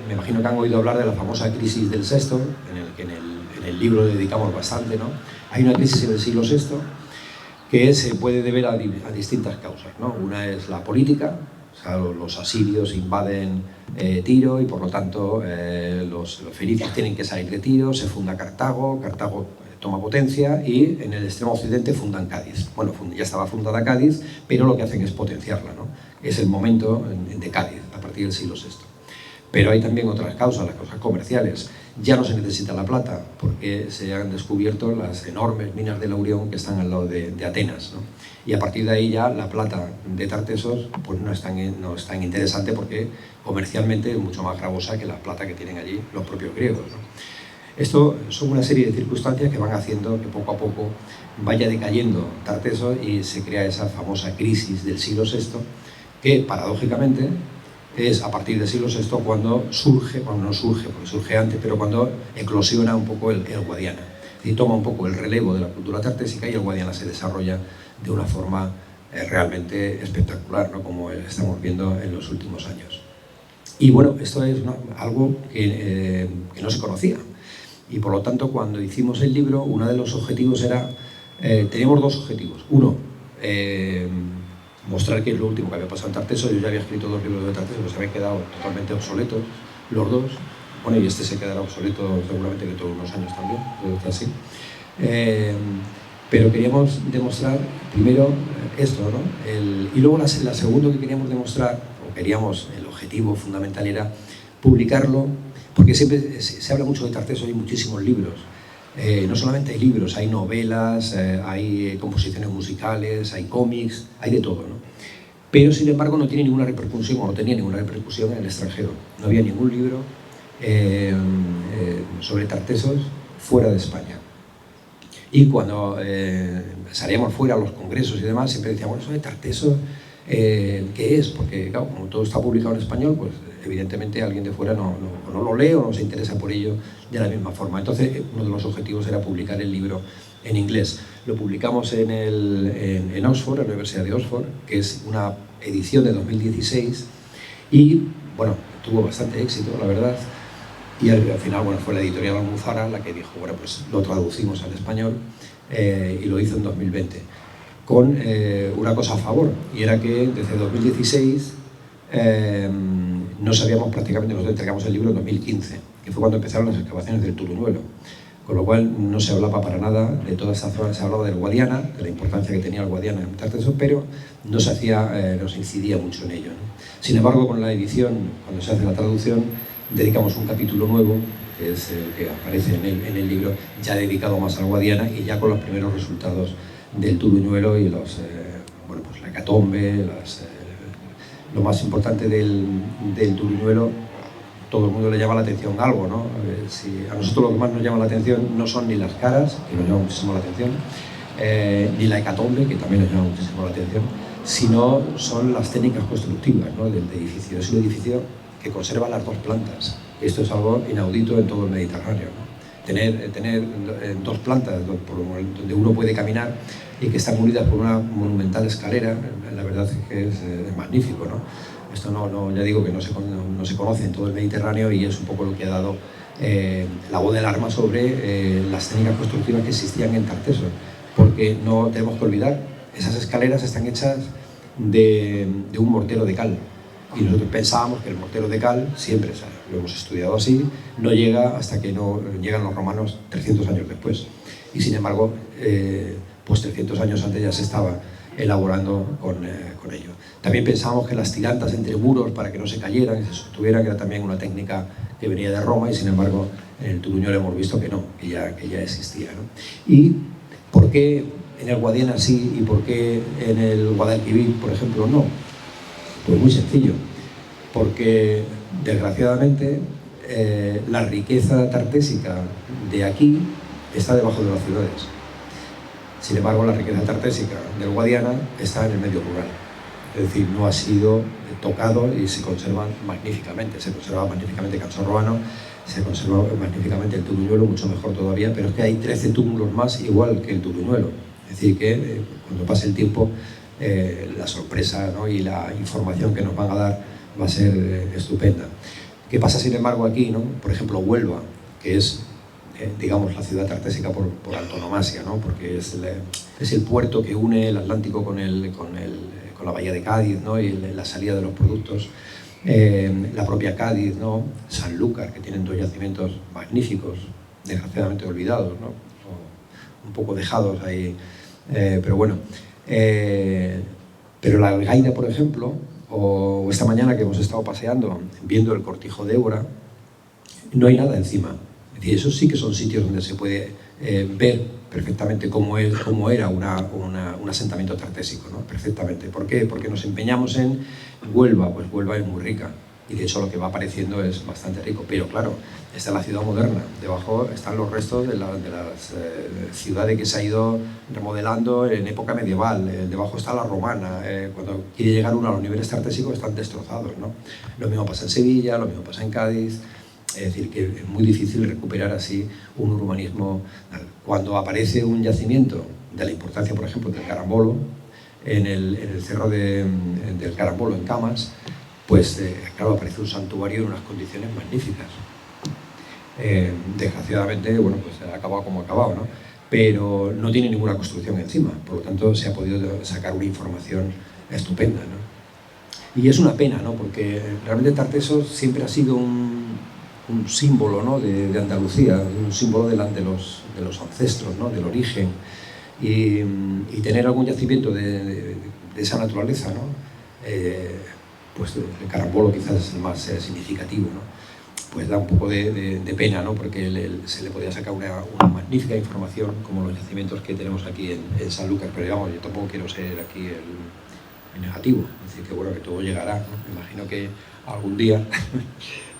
me imagino que han oído hablar de la famosa crisis del Sexto, en el libro dedicamos bastante, ¿no? Hay una crisis en el siglo VI que se puede deber a distintas causas, ¿no? Una es la política, o sea, los asirios invaden Tiro y por lo tanto los fenicios tienen que salir de Tiro, se funda Cartago toma potencia y en el extremo occidente fundan Cádiz. Bueno, ya estaba fundada Cádiz, pero lo que hacen es potenciarla, ¿no? Es el momento de Cádiz, a partir del siglo VI. Pero hay también otras causas, las causas comerciales. Ya no se necesita la plata, porque se han descubierto las enormes minas de Laurión que están al lado de Atenas, ¿no? Y a partir de ahí ya la plata de Tartesos pues no es tan interesante porque comercialmente es mucho más gravosa que la plata que tienen allí los propios griegos, ¿no? Esto son una serie de circunstancias que van haciendo que poco a poco vaya decayendo Tartesos y se crea esa famosa crisis del siglo VI que paradójicamente es a partir del siglo VI cuando surge, bueno, no surge, porque surge antes, pero cuando eclosiona un poco el Guadiana. Y toma un poco el relevo de la cultura tartésica y el Guadiana se desarrolla de una forma realmente espectacular, ¿no? Como estamos viendo en los últimos años. Y bueno, esto es algo que no se conocía. Y por lo tanto, cuando hicimos el libro, uno de los objetivos era... teníamos dos objetivos. Uno, mostrar que es lo último que había pasado en Tartesos. Yo ya había escrito 2 libros de Tartesos que se habían quedado totalmente obsoletos, los dos. Bueno, y este se quedará obsoleto seguramente dentro de unos años también, está así. Pero queríamos demostrar primero esto, ¿no? Y luego la segundo que queríamos demostrar, el objetivo fundamental era publicarlo, porque siempre se habla mucho de Tartesos, hay muchísimos libros. No solamente hay libros, hay novelas, hay composiciones musicales, hay cómics, hay de todo, ¿no? Pero sin embargo no tiene ninguna repercusión, o no tenía ninguna repercusión en el extranjero. No había ningún libro sobre Tartesos fuera de España. Y cuando salíamos fuera a los congresos y demás, siempre decíamos, bueno, eso de Tartesos, ¿qué es? Porque claro, como todo está publicado en español, pues evidentemente alguien de fuera no lo lee o no se interesa por ello de la misma forma. Entonces uno de los objetivos era publicar el libro en inglés. Lo publicamos en Oxford, en la Universidad de Oxford, que es una edición de 2016 y bueno, tuvo bastante éxito, la verdad. Y al final, bueno, fue la editorial Almuzara la que dijo, bueno, pues lo traducimos al español y lo hizo en 2020. Con una cosa a favor, y era que desde 2016 no sabíamos prácticamente, nosotros entregamos el libro en 2015, que fue cuando empezaron las excavaciones del Turuñuelo, con lo cual no se hablaba para nada de toda esta zona, se hablaba del Guadiana, de la importancia que tenía el Guadiana en Tartesos, pero no se incidía mucho en ello, ¿no? Sin embargo, con la edición, cuando se hace la traducción, dedicamos un capítulo nuevo, que es el que aparece en el libro, ya dedicado más al Guadiana y ya con los primeros resultados del Turuñuelo y bueno, pues la hecatombe, lo más importante del Turuñuelo. Todo el mundo le llama la atención algo, ¿no? A nosotros lo que más nos llama la atención no son ni las caras, que nos llama muchísimo la atención, ni la hecatombe, que también nos llama muchísimo la atención, sino son las técnicas constructivas, ¿no? Del edificio. Es un edificio que conserva las 2 plantas. Esto es algo inaudito en todo el Mediterráneo, ¿no? Tener 2 plantas donde uno puede caminar y que están unidas por una monumental escalera, la verdad es que es magnífico, ¿no? Esto ya digo que no se conoce en todo el Mediterráneo y es un poco lo que ha dado la voz del alarma sobre las técnicas constructivas que existían en Tartesos, porque no tenemos que olvidar, esas escaleras están hechas de un mortero de cal. Y nosotros pensábamos que el mortero de cal, siempre, o sea, lo hemos estudiado así, no llega hasta que no llegan los romanos 300 años después. Y sin embargo, pues 300 años antes ya se estaba elaborando con ello. También pensábamos que las tirantas entre muros para que no se cayeran y se sostuvieran, que era también una técnica que venía de Roma, y sin embargo en el Turuñuelo hemos visto que no, que ya existía, ¿no? ¿Y por qué en el Guadiana sí y por qué en el Guadalquivir, por ejemplo, no? Pues muy sencillo, porque desgraciadamente la riqueza tartésica de aquí está debajo de las ciudades. Sin embargo, la riqueza tartésica del Guadiana está en el medio rural. Es decir, no ha sido tocado y se conservan magníficamente. Se conserva magníficamente Cachorroano, se conserva magníficamente el Turuñuelo, mucho mejor todavía, pero es que hay 13 túmulos más igual que el Turuñuelo. Es decir, que cuando pase el tiempo, la sorpresa, ¿no?, y la información que nos van a dar va a ser estupenda. ¿Qué pasa, sin embargo, aquí, ¿no? Por ejemplo, Huelva, que es, digamos, la ciudad tartésica por antonomasia, ¿no?, porque es el puerto que une el Atlántico con la bahía de Cádiz, ¿no?, y la salida de los productos. La propia Cádiz, ¿no?, Sanlúcar, que tienen dos yacimientos magníficos, desgraciadamente olvidados, ¿no?, o un poco dejados ahí, pero bueno. Pero la Algaida, por ejemplo, o esta mañana que hemos estado paseando, viendo el Cortijo de Évora, no hay nada encima. Es decir, esos sí que son sitios donde se puede ver perfectamente cómo era un asentamiento tartésico, ¿no? Perfectamente. ¿Por qué? Porque nos empeñamos en Huelva. Pues Huelva es muy rica y de hecho lo que va apareciendo es bastante rico. Pero claro, está la ciudad moderna. Debajo están los restos de las ciudades que se ha ido remodelando en época medieval. Debajo está la romana. Cuando quiere llegar uno a los niveles tartésicos están destrozados, ¿no? Lo mismo pasa en Sevilla, lo mismo pasa en Cádiz. Es decir, que es muy difícil recuperar así un urbanismo. Cuando aparece un yacimiento de la importancia, por ejemplo, del Carambolo, en el cerro del Carambolo, en Camas, pues claro, aparece un santuario en unas condiciones magníficas. Desgraciadamente, bueno, pues ha acabado como ha acabado, ¿no? Pero no tiene ninguna construcción encima, por lo tanto se ha podido sacar una información estupenda, ¿no? Y es una pena, ¿no?, porque realmente Tartesos siempre ha sido un símbolo, ¿no?, de Andalucía, un símbolo de los ancestros, ¿no?, del origen, y tener algún yacimiento de esa naturaleza, ¿no?, pues el Carambolo quizás es el más significativo, ¿no?, pues da un poco de pena, ¿no?, porque se le podía sacar una magnífica información como los yacimientos que tenemos aquí en Sanlúcar, pero digamos, yo tampoco quiero ser aquí el negativo, es decir, que bueno, que todo llegará, ¿no? Me imagino que algún día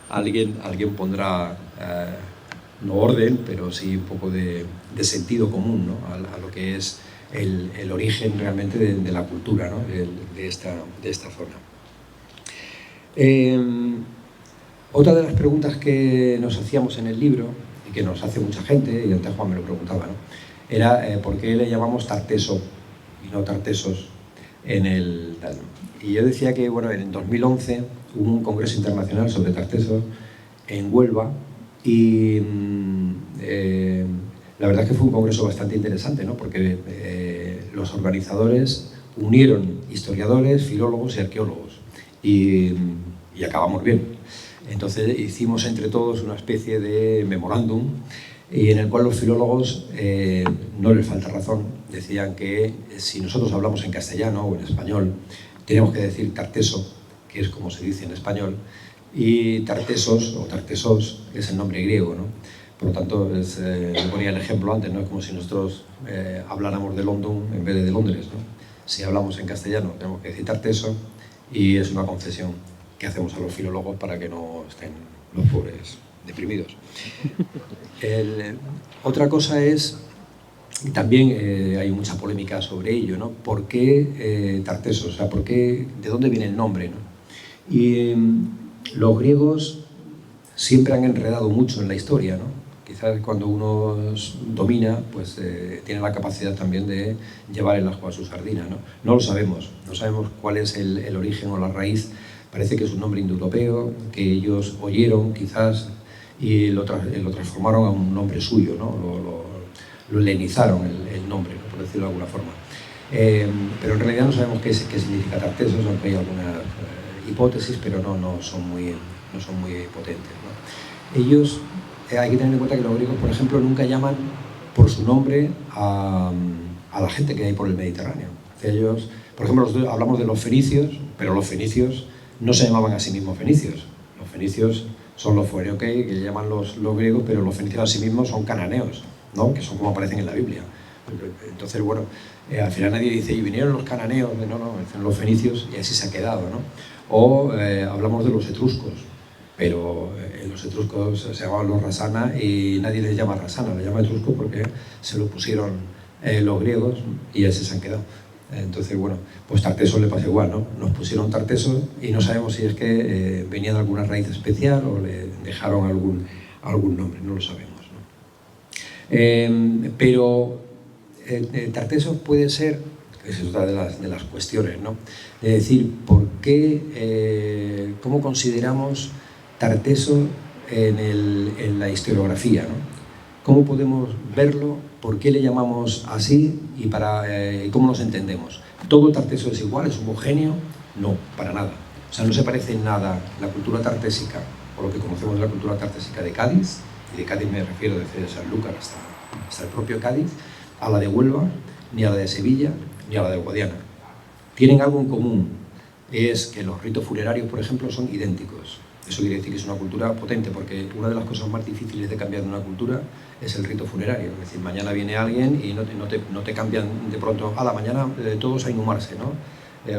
alguien pondrá, no orden, pero sí un poco de sentido común, ¿no?, a lo que es el origen realmente de la cultura, ¿no?, de esta zona. Otra de las preguntas que nos hacíamos en el libro, y que nos hace mucha gente, y antes Juan me lo preguntaba, ¿no?, era por qué le llamamos Tarteso y no Tartesos en el... Y yo decía que, bueno, en 2011 hubo un congreso internacional sobre Tartesos en Huelva y la verdad es que fue un congreso bastante interesante, ¿no?, porque los organizadores unieron historiadores, filólogos y arqueólogos y acabamos bien. Entonces hicimos entre todos una especie de memorándum y en el cual los filólogos, no les falta razón, decían que si nosotros hablamos en castellano o en español, tenemos que decir Tarteso, que es como se dice en español, y Tartesos o Tartesos es el nombre griego, ¿no? Por lo tanto, yo ponía el ejemplo antes, ¿no?, es como si nosotros habláramos de London en vez de Londres, ¿no? Si hablamos en castellano tenemos que decir Tarteso y es una concesión que hacemos a los filólogos para que no estén los pobres deprimidos. Otra cosa es, y también hay mucha polémica sobre ello, ¿no?, ¿por qué Tartesos? O sea, ¿de dónde viene el nombre, ¿no? Y los griegos siempre han enredado mucho en la historia, ¿no? Quizás cuando uno domina, pues tiene la capacidad también de llevar el ajo a su sardina, ¿no? No lo sabemos, no sabemos cuál es el origen o la raíz. Parece que es un nombre indoeuropeo, que ellos oyeron quizás y lo transformaron a un nombre suyo, ¿no? Lo helenizaron el nombre, ¿no?, por decirlo de alguna forma. Pero en realidad no sabemos qué significa Tartesos, aunque hay algunas hipótesis, pero no son muy potentes, ¿no? Ellos, hay que tener en cuenta que los griegos, por ejemplo, nunca llaman por su nombre a la gente que hay por el Mediterráneo. Ellos, por ejemplo, hablamos de los fenicios, pero los fenicios no se llamaban a sí mismos fenicios. Los fenicios son los foenioquei, que llaman los griegos, pero los fenicios a sí mismos son cananeos, ¿no?, que son como aparecen en la Biblia. Entonces, bueno, al final nadie dice, y vinieron los cananeos, no, los fenicios, y así se ha quedado, ¿no? O hablamos de los etruscos. pero los etruscos se llamaban los Rasana y nadie les llama Rasana, les llama etrusco porque se lo pusieron los griegos y así se han quedado. Entonces, bueno, pues Tarteso le pasa igual, ¿no? Nos pusieron Tarteso y no sabemos si es que venía de alguna raíz especial o le dejaron algún nombre, no lo sabemos, ¿no? Pero Tarteso puede ser, esa es otra de las cuestiones, ¿no? Es decir, ¿por qué, cómo consideramos Tarteso en la historiografía, ¿no? ¿Cómo podemos verlo? ¿Por qué le llamamos así? ¿Y cómo nos entendemos? ¿Todo Tarteso es igual? ¿Es homogéneo? No, para nada. O sea, no se parece en nada la cultura tartésica, o lo que conocemos de la cultura tartésica de Cádiz, y de Cádiz me refiero desde Sanlúcar hasta el propio Cádiz, a la de Huelva, ni a la de Sevilla, ni a la de Guadiana. Tienen algo en común, es que los ritos funerarios, por ejemplo, son idénticos. Eso quiere decir que es una cultura potente, porque una de las cosas más difíciles de cambiar de una cultura es el rito funerario. Es decir, mañana viene alguien y no te cambian de pronto, a la mañana todos a inhumarse, ¿no?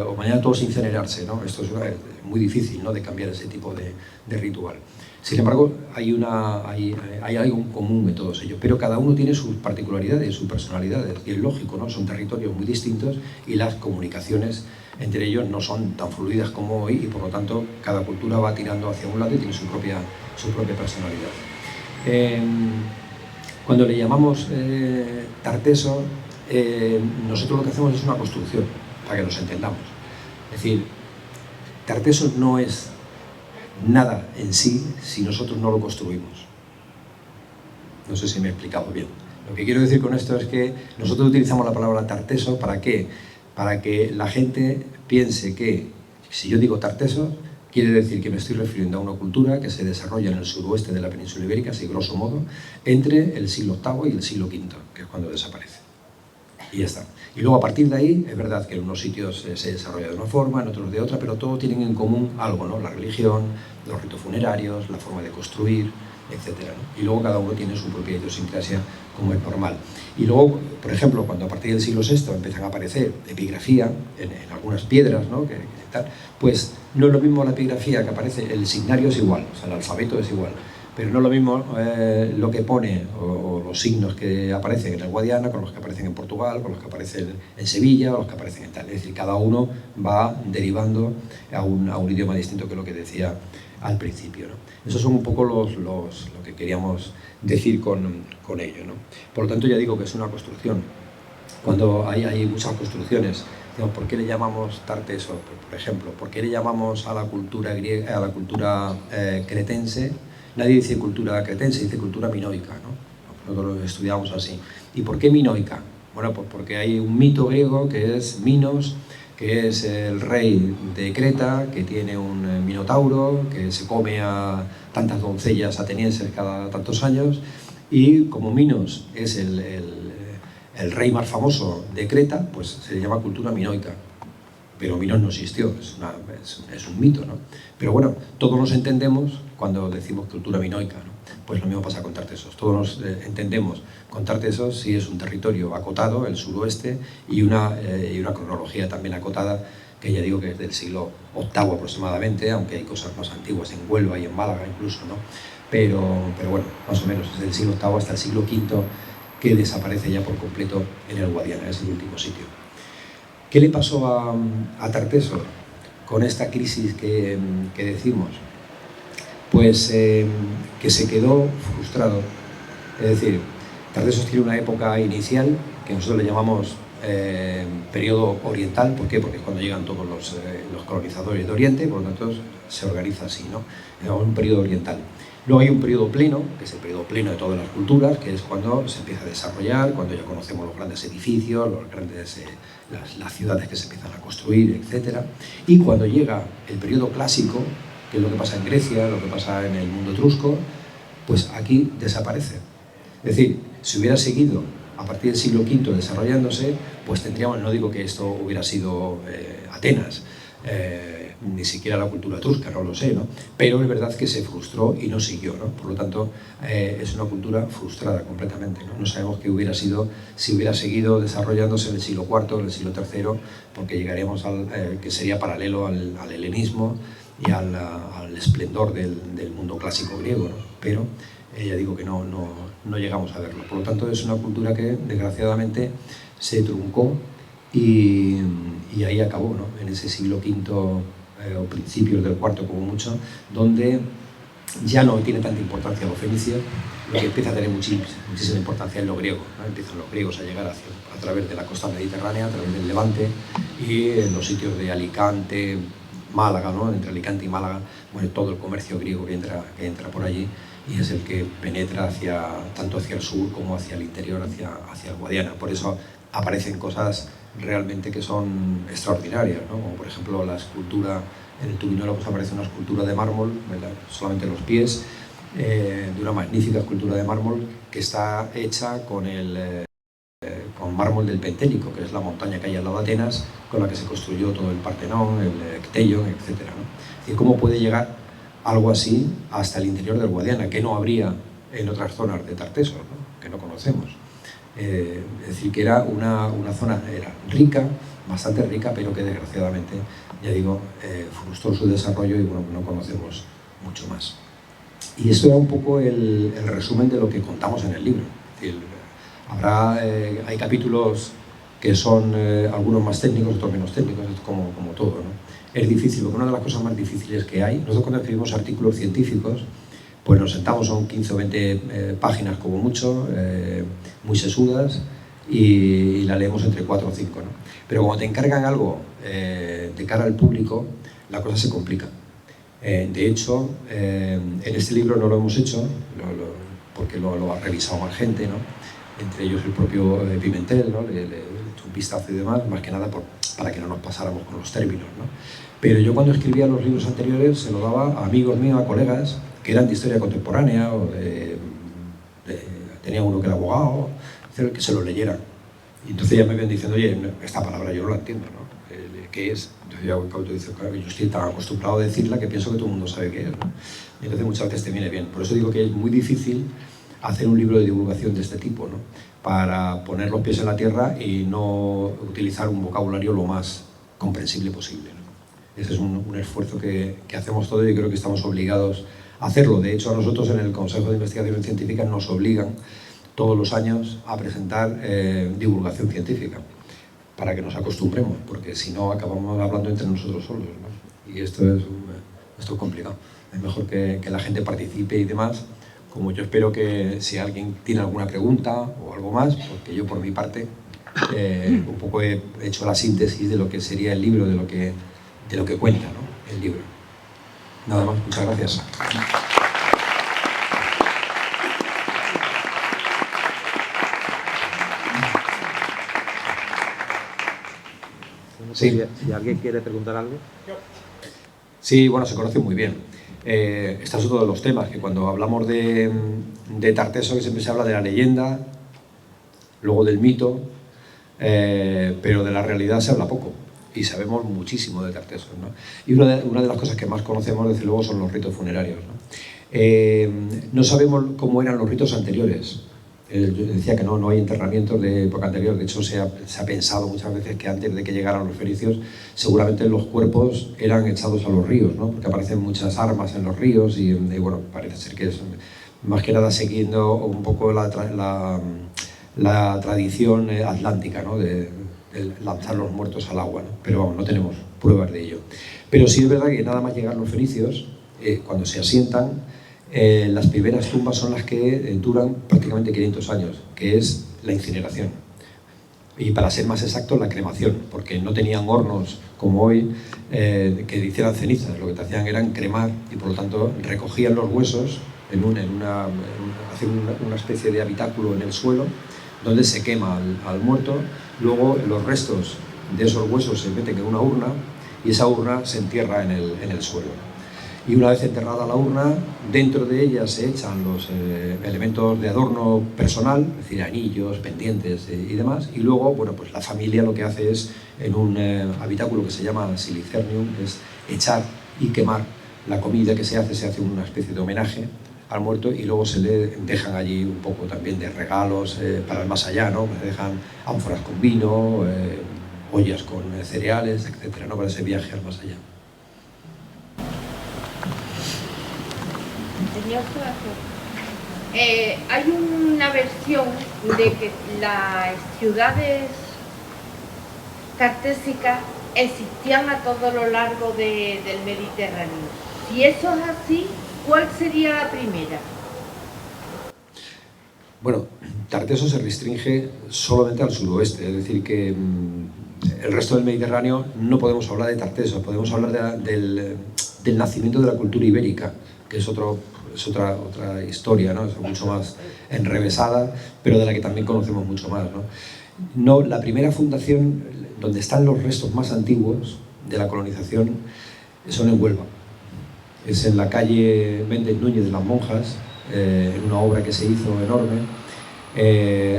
O mañana todos a incinerarse, ¿no? Esto es muy difícil, ¿no?, de cambiar ese tipo de ritual. Sin embargo, hay algo en común en todos ellos, pero cada uno tiene sus particularidades, sus personalidades, y es lógico, ¿no? Son territorios muy distintos y las comunicaciones entre ellos no son tan fluidas como hoy y por lo tanto cada cultura va tirando hacia un lado y tiene su propia personalidad. Cuando le llamamos Tarteso, nosotros lo que hacemos es una construcción, para que nos entendamos. Es decir, Tarteso no es nada en sí si nosotros no lo construimos. No sé si me he explicado bien. Lo que quiero decir con esto es que nosotros utilizamos la palabra Tarteso ¿para qué? Para que la gente piense que si yo digo Tarteso quiere decir que me estoy refiriendo a una cultura que se desarrolla en el suroeste de la península ibérica, así grosso modo, entre el siglo VIII y el siglo V, que es cuando desaparece. Y ya está. Y luego a partir de ahí, es verdad que en unos sitios se desarrolla de una forma, en otros de otra, pero todos tienen en común algo, ¿no? La religión, los ritos funerarios, la forma de construir, etc., ¿no? Y luego cada uno tiene su propia idiosincrasia, como es normal. Y luego, por ejemplo, cuando a partir del siglo VI empiezan a aparecer epigrafía en algunas piedras, ¿no?, pues no es lo mismo la epigrafía que aparece, el signario es igual, o sea, el alfabeto es igual, pero no es lo mismo lo que pone o los signos que aparecen en el Guadiana con los que aparecen en Portugal, con los que aparecen en Sevilla o los que aparecen en tal. Es decir, cada uno va derivando a un idioma distinto, que es lo que decía al principio, ¿no? Esos son un poco lo que queríamos decir con ello, ¿no? Por lo tanto, ya digo que es una construcción. Cuando hay muchas construcciones, digamos, ¿por qué le llamamos Tarteso? Por ejemplo, ¿por qué le llamamos a la cultura griega, a la cultura cretense? Nadie dice cultura cretense, dice cultura minoica, ¿no? Nosotros lo estudiamos así. ¿Y por qué minoica? Bueno, pues porque hay un mito griego que es Minos, que es el rey de Creta, que tiene un minotauro, que se come a tantas doncellas atenienses cada tantos años, y como Minos es el rey más famoso de Creta, pues se le llama cultura minoica. Pero Minos no existió, es un mito, ¿no? Pero bueno, todos nos entendemos cuando decimos cultura minoica, ¿no? Pues lo mismo pasa con Tartesos. Todos nos entendemos con Tartesos si es un territorio acotado, el suroeste, y una cronología también acotada, que ya digo que es del siglo VIII aproximadamente, aunque hay cosas más antiguas en Huelva y en Málaga incluso, ¿no? Pero bueno, más o menos desde el siglo VIII hasta el siglo V, que desaparece ya por completo en el Guadiana, es el último sitio. ¿Qué le pasó a Tarteso con esta crisis que decimos? Pues que se quedó frustrado. Es decir, Tartesos tiene una época inicial que nosotros le llamamos periodo oriental. ¿Por qué? Porque es cuando llegan todos los colonizadores de Oriente, por lo tanto se organiza así, ¿no? Es un periodo oriental. Luego hay un periodo pleno, que es el periodo pleno de todas las culturas, que es cuando se empieza a desarrollar, cuando ya conocemos los grandes edificios, las ciudades que se empiezan a construir, etc. Y cuando llega el periodo clásico, que es lo que pasa en Grecia, lo que pasa en el mundo etrusco, pues aquí desaparece. Es decir, si hubiera seguido a partir del siglo V desarrollándose, pues tendríamos, no digo que esto hubiera sido Atenas, ni siquiera la cultura etrusca, no lo sé, ¿no? Pero es verdad que se frustró y no siguió, ¿no? Por lo tanto, es una cultura frustrada completamente, ¿no? No sabemos qué hubiera sido si hubiera seguido desarrollándose en el siglo IV o en el siglo III, porque llegaríamos que sería paralelo al helenismo y al esplendor del mundo clásico griego, ¿no? Pero ya digo que no llegamos a verlo. Por lo tanto, es una cultura que desgraciadamente se truncó y ahí acabó, ¿no? En ese siglo V o principios del IV como mucho, donde ya no tiene tanta importancia lo fenicio, lo que empieza a tener muchísima importancia es lo griego, ¿no? Empiezan los griegos a llegar a través de la costa mediterránea, a través del Levante, y en los sitios de Alicante, Málaga, ¿no? Entre Alicante y Málaga, bueno, todo el comercio griego que entra por allí, y es el que penetra tanto hacia el sur como hacia el interior, hacia el Guadiana. Por eso aparecen cosas realmente que son extraordinarias, ¿no? Como por ejemplo la escultura, en el Tubinolo pues aparece una escultura de mármol, ¿verdad? Solamente los pies, de una magnífica escultura de mármol que está hecha con mármol del Pentélico, que es la montaña que hay al lado de Atenas, con la que se construyó todo el Partenón, el Cteion, etc., ¿no? ¿Y cómo puede llegar algo así hasta el interior del Guadiana, que no habría en otras zonas de Tartesos, ¿no? Que no conocemos? Es decir, que era una zona rica, bastante rica, pero que desgraciadamente, ya digo, frustró su desarrollo y bueno, no conocemos mucho más. Y esto era un poco el resumen de lo que contamos en el libro. Es decir, hay capítulos que son algunos más técnicos, otros menos técnicos, como todo, ¿no? Es difícil, porque una de las cosas más difíciles que hay, nosotros cuando escribimos artículos científicos, pues nos sentamos, son 15 o 20 páginas como mucho, muy sesudas, y la leemos entre 4 o 5, ¿no? Pero cuando te encargan algo de cara al público, la cosa se complica. De hecho, en este libro no lo hemos hecho, porque lo ha revisado más gente, ¿no? Entre ellos el propio Pimentel, ¿no? Le echó un vistazo y demás, más que nada para que no nos pasáramos con los términos, ¿no? Pero yo cuando escribía los libros anteriores se lo daba a amigos míos, a colegas, que eran de historia contemporánea, tenía uno que era abogado, que se lo leyeran. Y entonces ya me ven diciendo, oye, esta palabra yo no la entiendo, ¿no? ¿Qué es? Entonces yo digo, claro, yo estoy tan acostumbrado a decirla que pienso que todo el mundo sabe qué es, ¿no? Y entonces muchas veces te viene bien. Por eso digo que es muy difícil hacer un libro de divulgación de este tipo, ¿no? Para poner los pies en la tierra y no utilizar un vocabulario lo más comprensible posible, ¿no? Ese es un esfuerzo que hacemos todos y creo que estamos obligados a hacerlo. De hecho, a nosotros en el Consejo de Investigación Científica nos obligan todos los años a presentar divulgación científica, para que nos acostumbremos, porque si no acabamos hablando entre nosotros solos, ¿no? Y esto es complicado. Es mejor que la gente participe y demás, como yo espero que si alguien tiene alguna pregunta o algo más, porque yo por mi parte un poco he hecho la síntesis de lo que sería el libro, de lo que cuenta, ¿no? El libro. Nada más, muchas gracias. Sí. Si alguien quiere preguntar algo. Sí, bueno, se conoce muy bien. Este es otro de los temas, que cuando hablamos de Tarteso, que siempre se habla de la leyenda, luego del mito, pero de la realidad se habla poco, y sabemos muchísimo de Tarteso, ¿no? Y una de las cosas que más conocemos, desde luego, son los ritos funerarios, ¿no? No sabemos cómo eran los ritos anteriores. Yo decía que no hay enterramientos de época anterior. De hecho, se ha pensado muchas veces que antes de que llegaran los fenicios, seguramente los cuerpos eran echados a los ríos, ¿no? Porque aparecen muchas armas en los ríos y bueno, parece ser que es más que nada siguiendo un poco la tradición atlántica, ¿no? De lanzar los muertos al agua, ¿no? Pero vamos, no tenemos pruebas de ello. Pero sí es verdad que nada más llegar los fenicios, cuando se asientan, las primeras tumbas son las que duran prácticamente 500 años, que es la incineración. Y para ser más exacto, la cremación, porque no tenían hornos como hoy que hicieran cenizas. Lo que te hacían era cremar y por lo tanto recogían los huesos hacen una especie de habitáculo en el suelo donde se quema al muerto. Luego los restos de esos huesos se meten en una urna y esa urna se entierra en el suelo. Y una vez enterrada la urna, dentro de ella se echan los elementos de adorno personal, es decir, anillos, pendientes y demás, y luego, bueno, pues la familia lo que hace es, en un habitáculo que se llama silicernium, es echar y quemar la comida que se hace una especie de homenaje al muerto, y luego se le dejan allí un poco también de regalos para el más allá, ¿no? Se dejan ánforas con vino, ollas con cereales, etcétera, ¿no? Para ese viaje al más allá. Señor Suazo, hay una versión de que las ciudades cartésicas existían a todo lo largo del Mediterráneo. Si eso es así, ¿cuál sería la primera? Bueno, Tarteso se restringe solamente al suroeste, es decir, que el resto del Mediterráneo no podemos hablar de Tarteso, podemos hablar del nacimiento de la cultura ibérica, que es otra historia, ¿no? Es mucho más enrevesada, pero de la que también conocemos mucho más, ¿no? No, la primera fundación, donde están los restos más antiguos de la colonización, son en Huelva. Es en la calle Méndez Núñez de las Monjas, en una obra que se hizo enorme.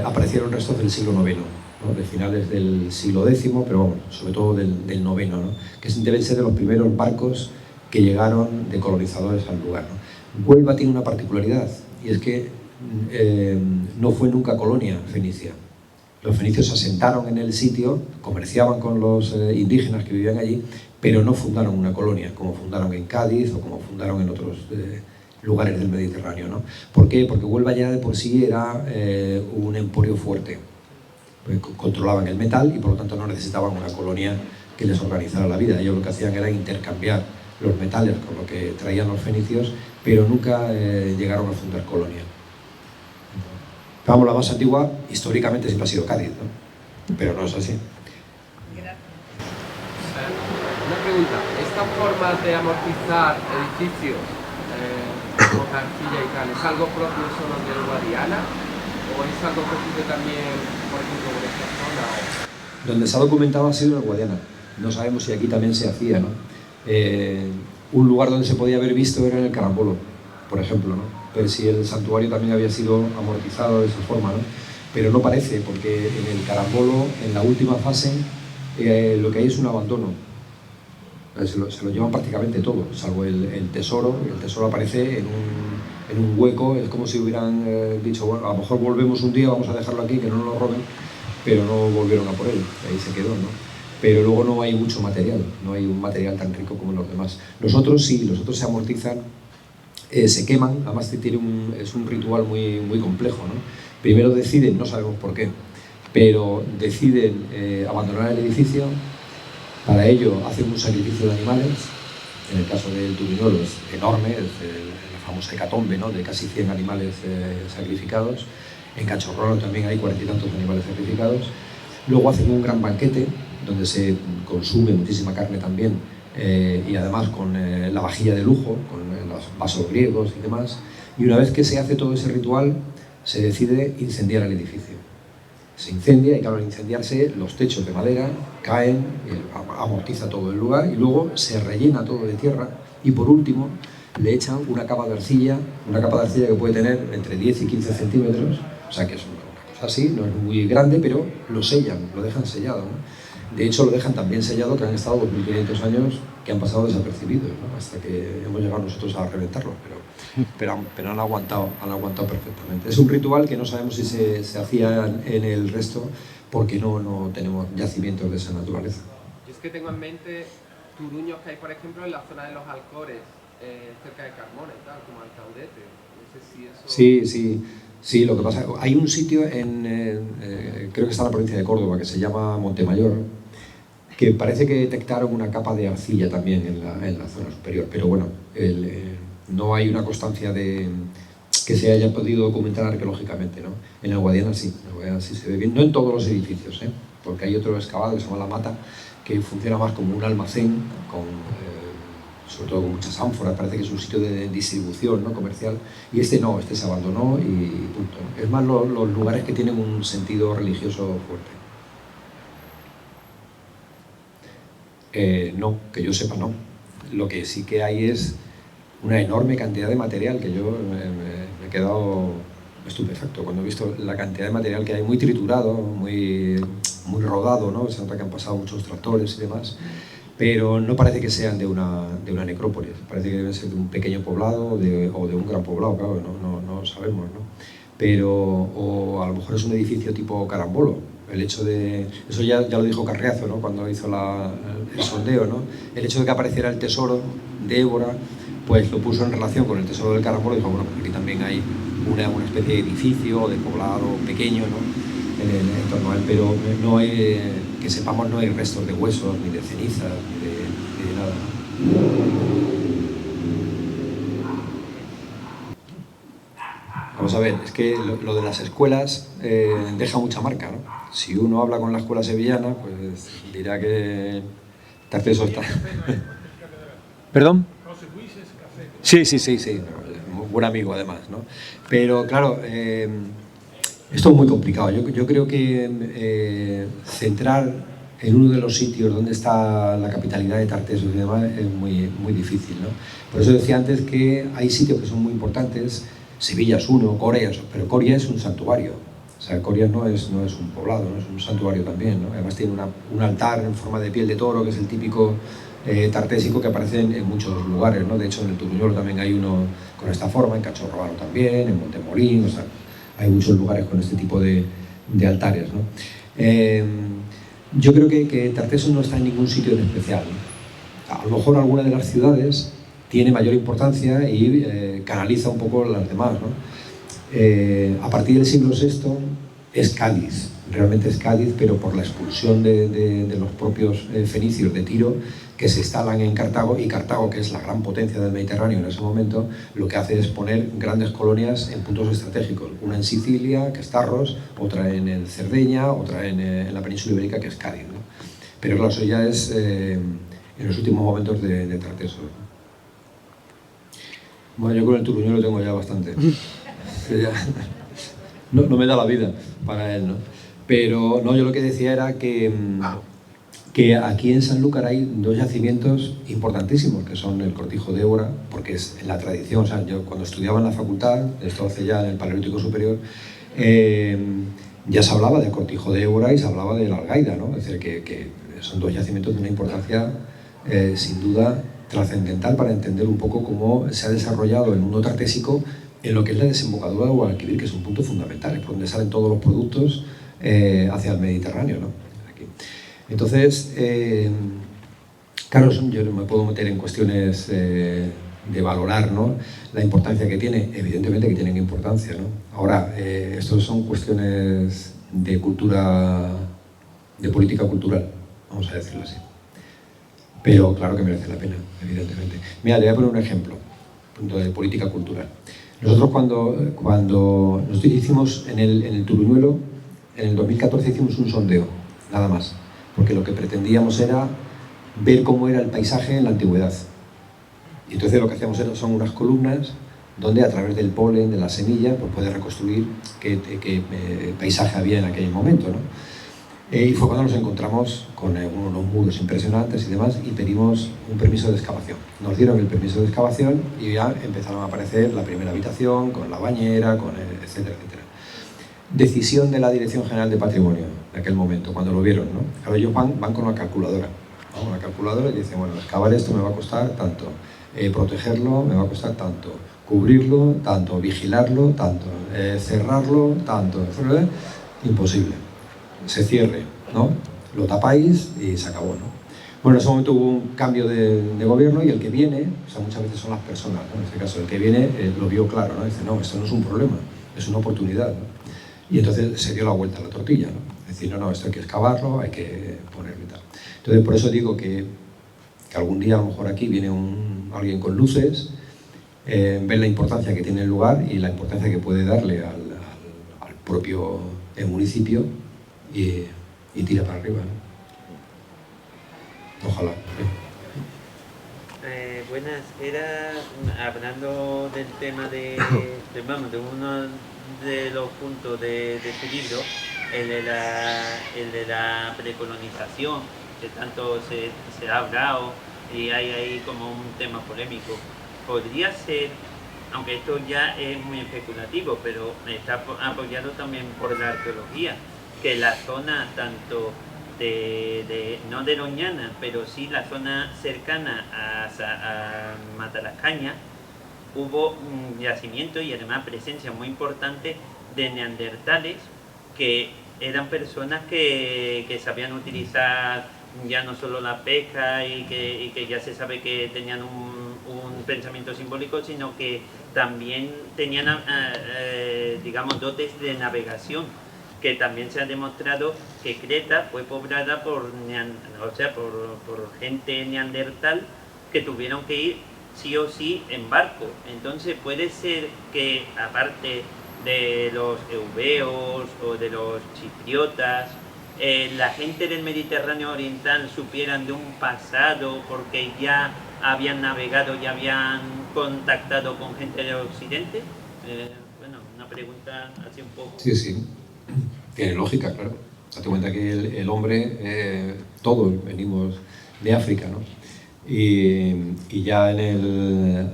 Aparecieron restos del siglo IX, ¿no? De finales del siglo X, pero bueno, sobre todo del IX, ¿no? Que deben ser de los primeros barcos que llegaron de colonizadores al lugar, ¿no? Huelva tiene una particularidad, y es que no fue nunca colonia fenicia. Los fenicios se asentaron en el sitio, comerciaban con los indígenas que vivían allí, pero no fundaron una colonia, como fundaron en Cádiz o como fundaron en otros lugares del Mediterráneo, ¿no? ¿Por qué? Porque Huelva ya de por sí era un emporio fuerte. Controlaban el metal y por lo tanto no necesitaban una colonia que les organizara la vida. Ellos lo que hacían era intercambiar los metales con lo que traían los fenicios, pero nunca llegaron a fundar colonia. Vamos, la más antigua históricamente siempre ha sido Cádiz, ¿no? Pero no es así. Gracias. Una pregunta, ¿esta forma de amortizar edificios con arcilla y tal, es algo propio solo del Guadiana o es algo propio también, por ejemplo, en esta zona? Donde se ha documentado ha sido en el Guadiana. No sabemos si aquí también se hacía, ¿no? Un lugar donde se podía haber visto era en el Carambolo, por ejemplo, ¿no? Pero si el santuario también había sido amortizado de esa forma, ¿no? Pero no parece, porque en el Carambolo, en la última fase, lo que hay es un abandono. Se lo llevan prácticamente todo, salvo el tesoro. El tesoro aparece en un hueco, es como si hubieran dicho, bueno, a lo mejor volvemos un día, vamos a dejarlo aquí, que no nos lo roben, pero no volvieron a por él, ahí se quedó, ¿no? Pero luego no hay mucho material, no hay un material tan rico como los demás. Los otros sí, los otros se amortizan, se queman, además es un ritual muy, muy complejo, ¿no? Primero deciden, no sabemos por qué, pero deciden abandonar el edificio. Para ello hacen un sacrificio de animales. En el caso del Turiñuelo es enorme, es la famosa hecatombe, ¿no? De casi 100 animales sacrificados. En Cachorrón también hay 40 y tantos animales sacrificados. Luego hacen un gran banquete donde se consume muchísima carne también, y además con la vajilla de lujo, con los vasos griegos y demás. Y una vez que se hace todo ese ritual, se decide incendiar el edificio. Se incendia y claro, al incendiarse los techos de madera caen, amortiza todo el lugar y luego se rellena todo de tierra y por último le echan una capa de arcilla que puede tener entre 10 y 15 centímetros, o sea que es una cosa así, no es muy grande, pero lo sellan, lo dejan sellado, ¿no? De hecho lo dejan tan bien sellado que han estado 2500 años que han pasado desapercibidos, ¿no? Hasta que hemos llegado nosotros a reventarlos, pero han aguantado perfectamente. Es un ritual que no sabemos si se hacía en el resto porque no tenemos yacimientos de esa naturaleza. Yo es que tengo en mente turuños que hay, por ejemplo, en la zona de los Alcores, cerca de Carmona y tal, como Alcaudete. No sé si eso... Sí, lo que pasa, hay un sitio creo que está en la provincia de Córdoba, que se llama Montemayor, que parece que detectaron una capa de arcilla también en la zona superior, pero bueno, no hay una constancia de que se haya podido documentar arqueológicamente, ¿no? En el Guadiana sí, se ve bien, no en todos los edificios, porque hay otro excavado que se llama La Mata, que funciona más como un almacén, sobre todo con muchas ánforas, parece que es un sitio de distribución, ¿no? Comercial, y este no, este se abandonó y punto, ¿no? Es más los lugares que tienen un sentido religioso fuerte. No, que yo sepa no. Lo que sí que hay es una enorme cantidad de material que yo me he quedado estupefacto cuando he visto la cantidad de material que hay, muy triturado, muy rodado, ¿no? Se nota que han pasado muchos tractores y demás, pero no parece que sean de una necrópolis, parece que deben ser de un pequeño poblado o de un gran poblado, claro, no sabemos, ¿no? Pero, o a lo mejor es un edificio tipo Carambolo. El hecho de, eso ya lo dijo Carriazo, ¿no? Cuando hizo el sondeo, ¿no? El hecho de que apareciera el tesoro de Évora pues lo puso en relación con el tesoro del Carramol y dijo, bueno, pues aquí también hay una especie de edificio, de poblado pequeño, ¿no?, en torno a él, pero no hay, que sepamos, no hay restos de huesos, ni de cenizas, ni de nada. Vamos a ver, es que lo de las escuelas deja mucha marca, ¿no? Si uno habla con la escuela sevillana, pues dirá que Tarteso está... ¿Perdón? Sí, muy buen amigo además, ¿no? Pero claro, esto es muy complicado. Yo creo que centrar en uno de los sitios donde está la capitalidad de Tartesos y demás es muy difícil, ¿no? Por eso decía antes que hay sitios que son muy importantes. Sevilla es uno, Coria, pero Coria es un santuario. O sea, Coria no es un poblado, ¿no? Es un santuario también, ¿no? Además tiene un altar en forma de piel de toro, que es el típico tartésico que aparece en muchos lugares, ¿no? De hecho, en el Turuñuelo también hay uno con esta forma, en Cachorro también, en Montemolín, o sea, hay muchos lugares con este tipo de altares, ¿no? Yo creo que Tarteso no está en ningún sitio en especial, ¿no? A lo mejor alguna de las ciudades tiene mayor importancia y canaliza un poco las demás, ¿no? A partir del siglo VI es Cádiz, realmente es Cádiz, pero por la expulsión de los propios fenicios de Tiro, que se instalan en Cartago, y Cartago, que es la gran potencia del Mediterráneo en ese momento, lo que hace es poner grandes colonias en puntos estratégicos, una en Sicilia, que es Tarros, otra en el Cerdeña, otra en la península ibérica, que es Cádiz, ¿no? Pero claro, eso ya es en los últimos momentos de Tarteso, ¿no? Bueno, yo con el Turuñuelo tengo ya bastante. No me da la vida para él, ¿no? Pero no, yo lo que decía era que aquí en Sanlúcar hay dos yacimientos importantísimos, que son el Cortijo de Évora, porque es en la tradición. O sea, yo cuando estudiaba en la facultad, esto hace ya en el Paleolítico Superior, ya se hablaba del Cortijo de Évora y se hablaba de la Algaida, ¿no? Es decir, que son dos yacimientos de una importancia sin duda trascendental para entender un poco cómo se ha desarrollado el mundo tartésico en lo que es la desembocadura de Guadalquivir, que es un punto fundamental, es por donde salen todos los productos hacia el Mediterráneo, ¿no? Aquí. Entonces, claro, yo no me puedo meter en cuestiones de valorar, ¿no?, la importancia que tiene. Evidentemente que tienen importancia, ¿no? Ahora, esto son cuestiones de cultura, de política cultural, vamos a decirlo así. Pero claro que merece la pena, evidentemente. Mira, le voy a poner un ejemplo, punto de política cultural. Nosotros cuando nosotros hicimos en el Turuñuelo, en el 2014 hicimos un sondeo, nada más, porque lo que pretendíamos era ver cómo era el paisaje en la antigüedad. Y entonces lo que hacíamos son unas columnas donde a través del polen, de la semilla, pues puedes reconstruir qué paisaje había en aquel momento, ¿no? Y fue cuando nos encontramos con unos muros impresionantes y demás, y pedimos un permiso de excavación. Nos dieron el permiso de excavación y ya empezaron a aparecer la primera habitación, con la bañera, con etcétera, etcétera. Decisión de la Dirección General de Patrimonio en aquel momento, cuando lo vieron, ¿no? Claro, ellos van con una calculadora, ¿no? Una calculadora, y dicen, bueno, excavar esto me va a costar tanto, protegerlo me va a costar tanto, cubrirlo tanto, vigilarlo tanto, cerrarlo tanto, imposible. Se cierre, ¿no? Lo tapáis y se acabó, ¿no? Bueno, en ese momento hubo un cambio de gobierno, y el que viene, o sea, muchas veces son las personas, ¿no? En este caso, el que viene lo vio claro, ¿no? Dice, no, esto no es un problema, es una oportunidad, ¿no? Y entonces se dio la vuelta a la tortilla, ¿no? Es decir, no, esto hay que excavarlo, hay que ponerlo y tal. Entonces, por eso digo que algún día a lo mejor aquí viene alguien con luces, ve la importancia que tiene el lugar y la importancia que puede darle al propio municipio, y tira para arriba, ¿no? Ojalá. Buenas, era hablando del tema de uno de los puntos de su libro, el de la precolonización, que tanto se ha hablado y hay ahí como un tema polémico. Podría ser, aunque esto ya es muy especulativo, pero está apoyado también por la arqueología, que la zona tanto no de Doñana, pero sí la zona cercana a Matalascaña, hubo yacimiento y además presencia muy importante de neandertales, que eran personas que sabían utilizar ya no solo la pesca y que ya se sabe que tenían un un pensamiento simbólico, sino que también tenían, digamos, dotes de navegación, que también se ha demostrado que Creta fue poblada por gente neandertal que tuvieron que ir sí o sí en barco. Entonces puede ser que, aparte de los eubeos o de los chipriotas, la gente del Mediterráneo Oriental supieran de un pasado porque ya habían navegado, ya habían contactado con gente del Occidente. Bueno, una pregunta así un poco... Sí, sí. Tiene lógica, claro. Date cuenta que el hombre, todos venimos de África, ¿no? Y ya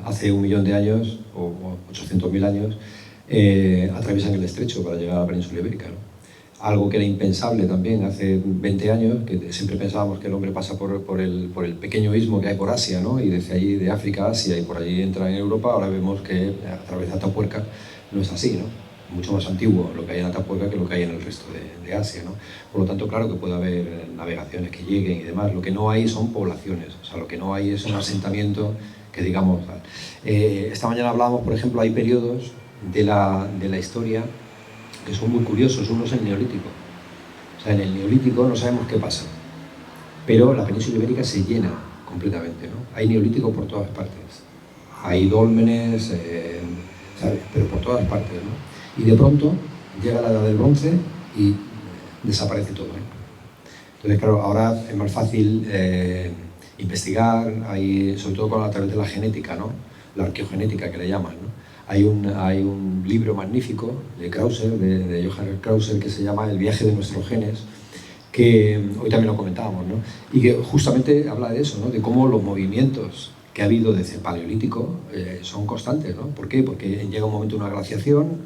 hace 1 millón de años, o 800.000 años, atraviesan el estrecho para llegar a la península ibérica, ¿no? Algo que era impensable también hace 20 años, que siempre pensábamos que el hombre pasa por el pequeño istmo que hay por Asia, ¿no? Y desde allí, de África a Asia, y por allí entra en Europa. Ahora vemos que a través de Atapuerca no es así, ¿no? Mucho más antiguo lo que hay en Atapuerca que lo que hay en el resto de Asia, ¿no? Por lo tanto, claro que puede haber navegaciones que lleguen y demás. Lo que no hay son poblaciones, o sea, lo que no hay es un asentamiento que digamos... esta mañana hablábamos, por ejemplo, hay periodos de la historia que son muy curiosos. Uno es el Neolítico. O sea, en el Neolítico no sabemos qué pasa, pero la península ibérica se llena completamente, ¿no? Hay Neolítico por todas partes. Hay dólmenes, ¿sabes? Pero por todas partes, ¿no? Y de pronto llega la Edad del Bronce y desaparece todo, ¿eh? Entonces, claro, ahora es más fácil investigar, sobre todo a través de la genética, ¿no? La arqueogenética que le llaman, ¿no? Hay un libro magnífico de Krauser, de Johannes Krauser, que se llama El viaje de nuestros genes, que hoy también lo comentábamos, ¿no? Y que justamente habla de eso, ¿no? De cómo los movimientos que ha habido desde el Paleolítico son constantes, ¿no? ¿Por qué? Porque llega un momento de una glaciación,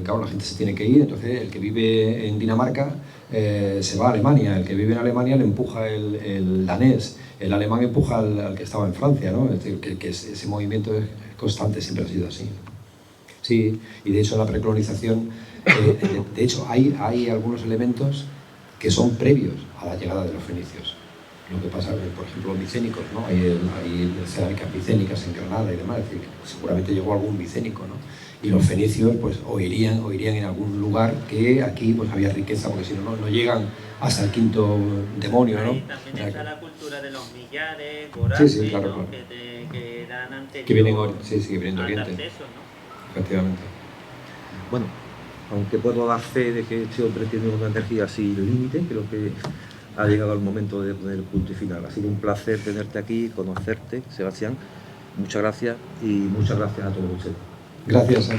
claro, la gente se tiene que ir, entonces el que vive en Dinamarca se va a Alemania, el que vive en Alemania le empuja el danés, el alemán empuja al que estaba en Francia, ¿no? Es decir, que ese movimiento es constante, siempre ha sido así. Sí, y de hecho en la precolonización, de hecho hay algunos elementos que son previos a la llegada de los fenicios. Lo que pasa, por ejemplo, los micénicos, ¿no? Hay cerámicas micénicas en Granada y demás, es decir, seguramente llegó algún micénico, ¿no? Y los fenicios pues oirían en algún lugar que aquí pues había riqueza, porque si no llegan hasta el quinto demonio, ¿no? Ahí también está la cultura de los millares, Gorace, sí, claro, ¿no? claro. Que eran anteriores que vienen de Oriente. acceso, ¿no? Efectivamente. Bueno, aunque puedo dar fe de que este hombre tiene una energía sin límite, creo que ha llegado el momento de poner el punto y final. Ha sido un placer tenerte aquí, conocerte, Sebastián. Muchas gracias y muchas gracias a todos ustedes. Gracias.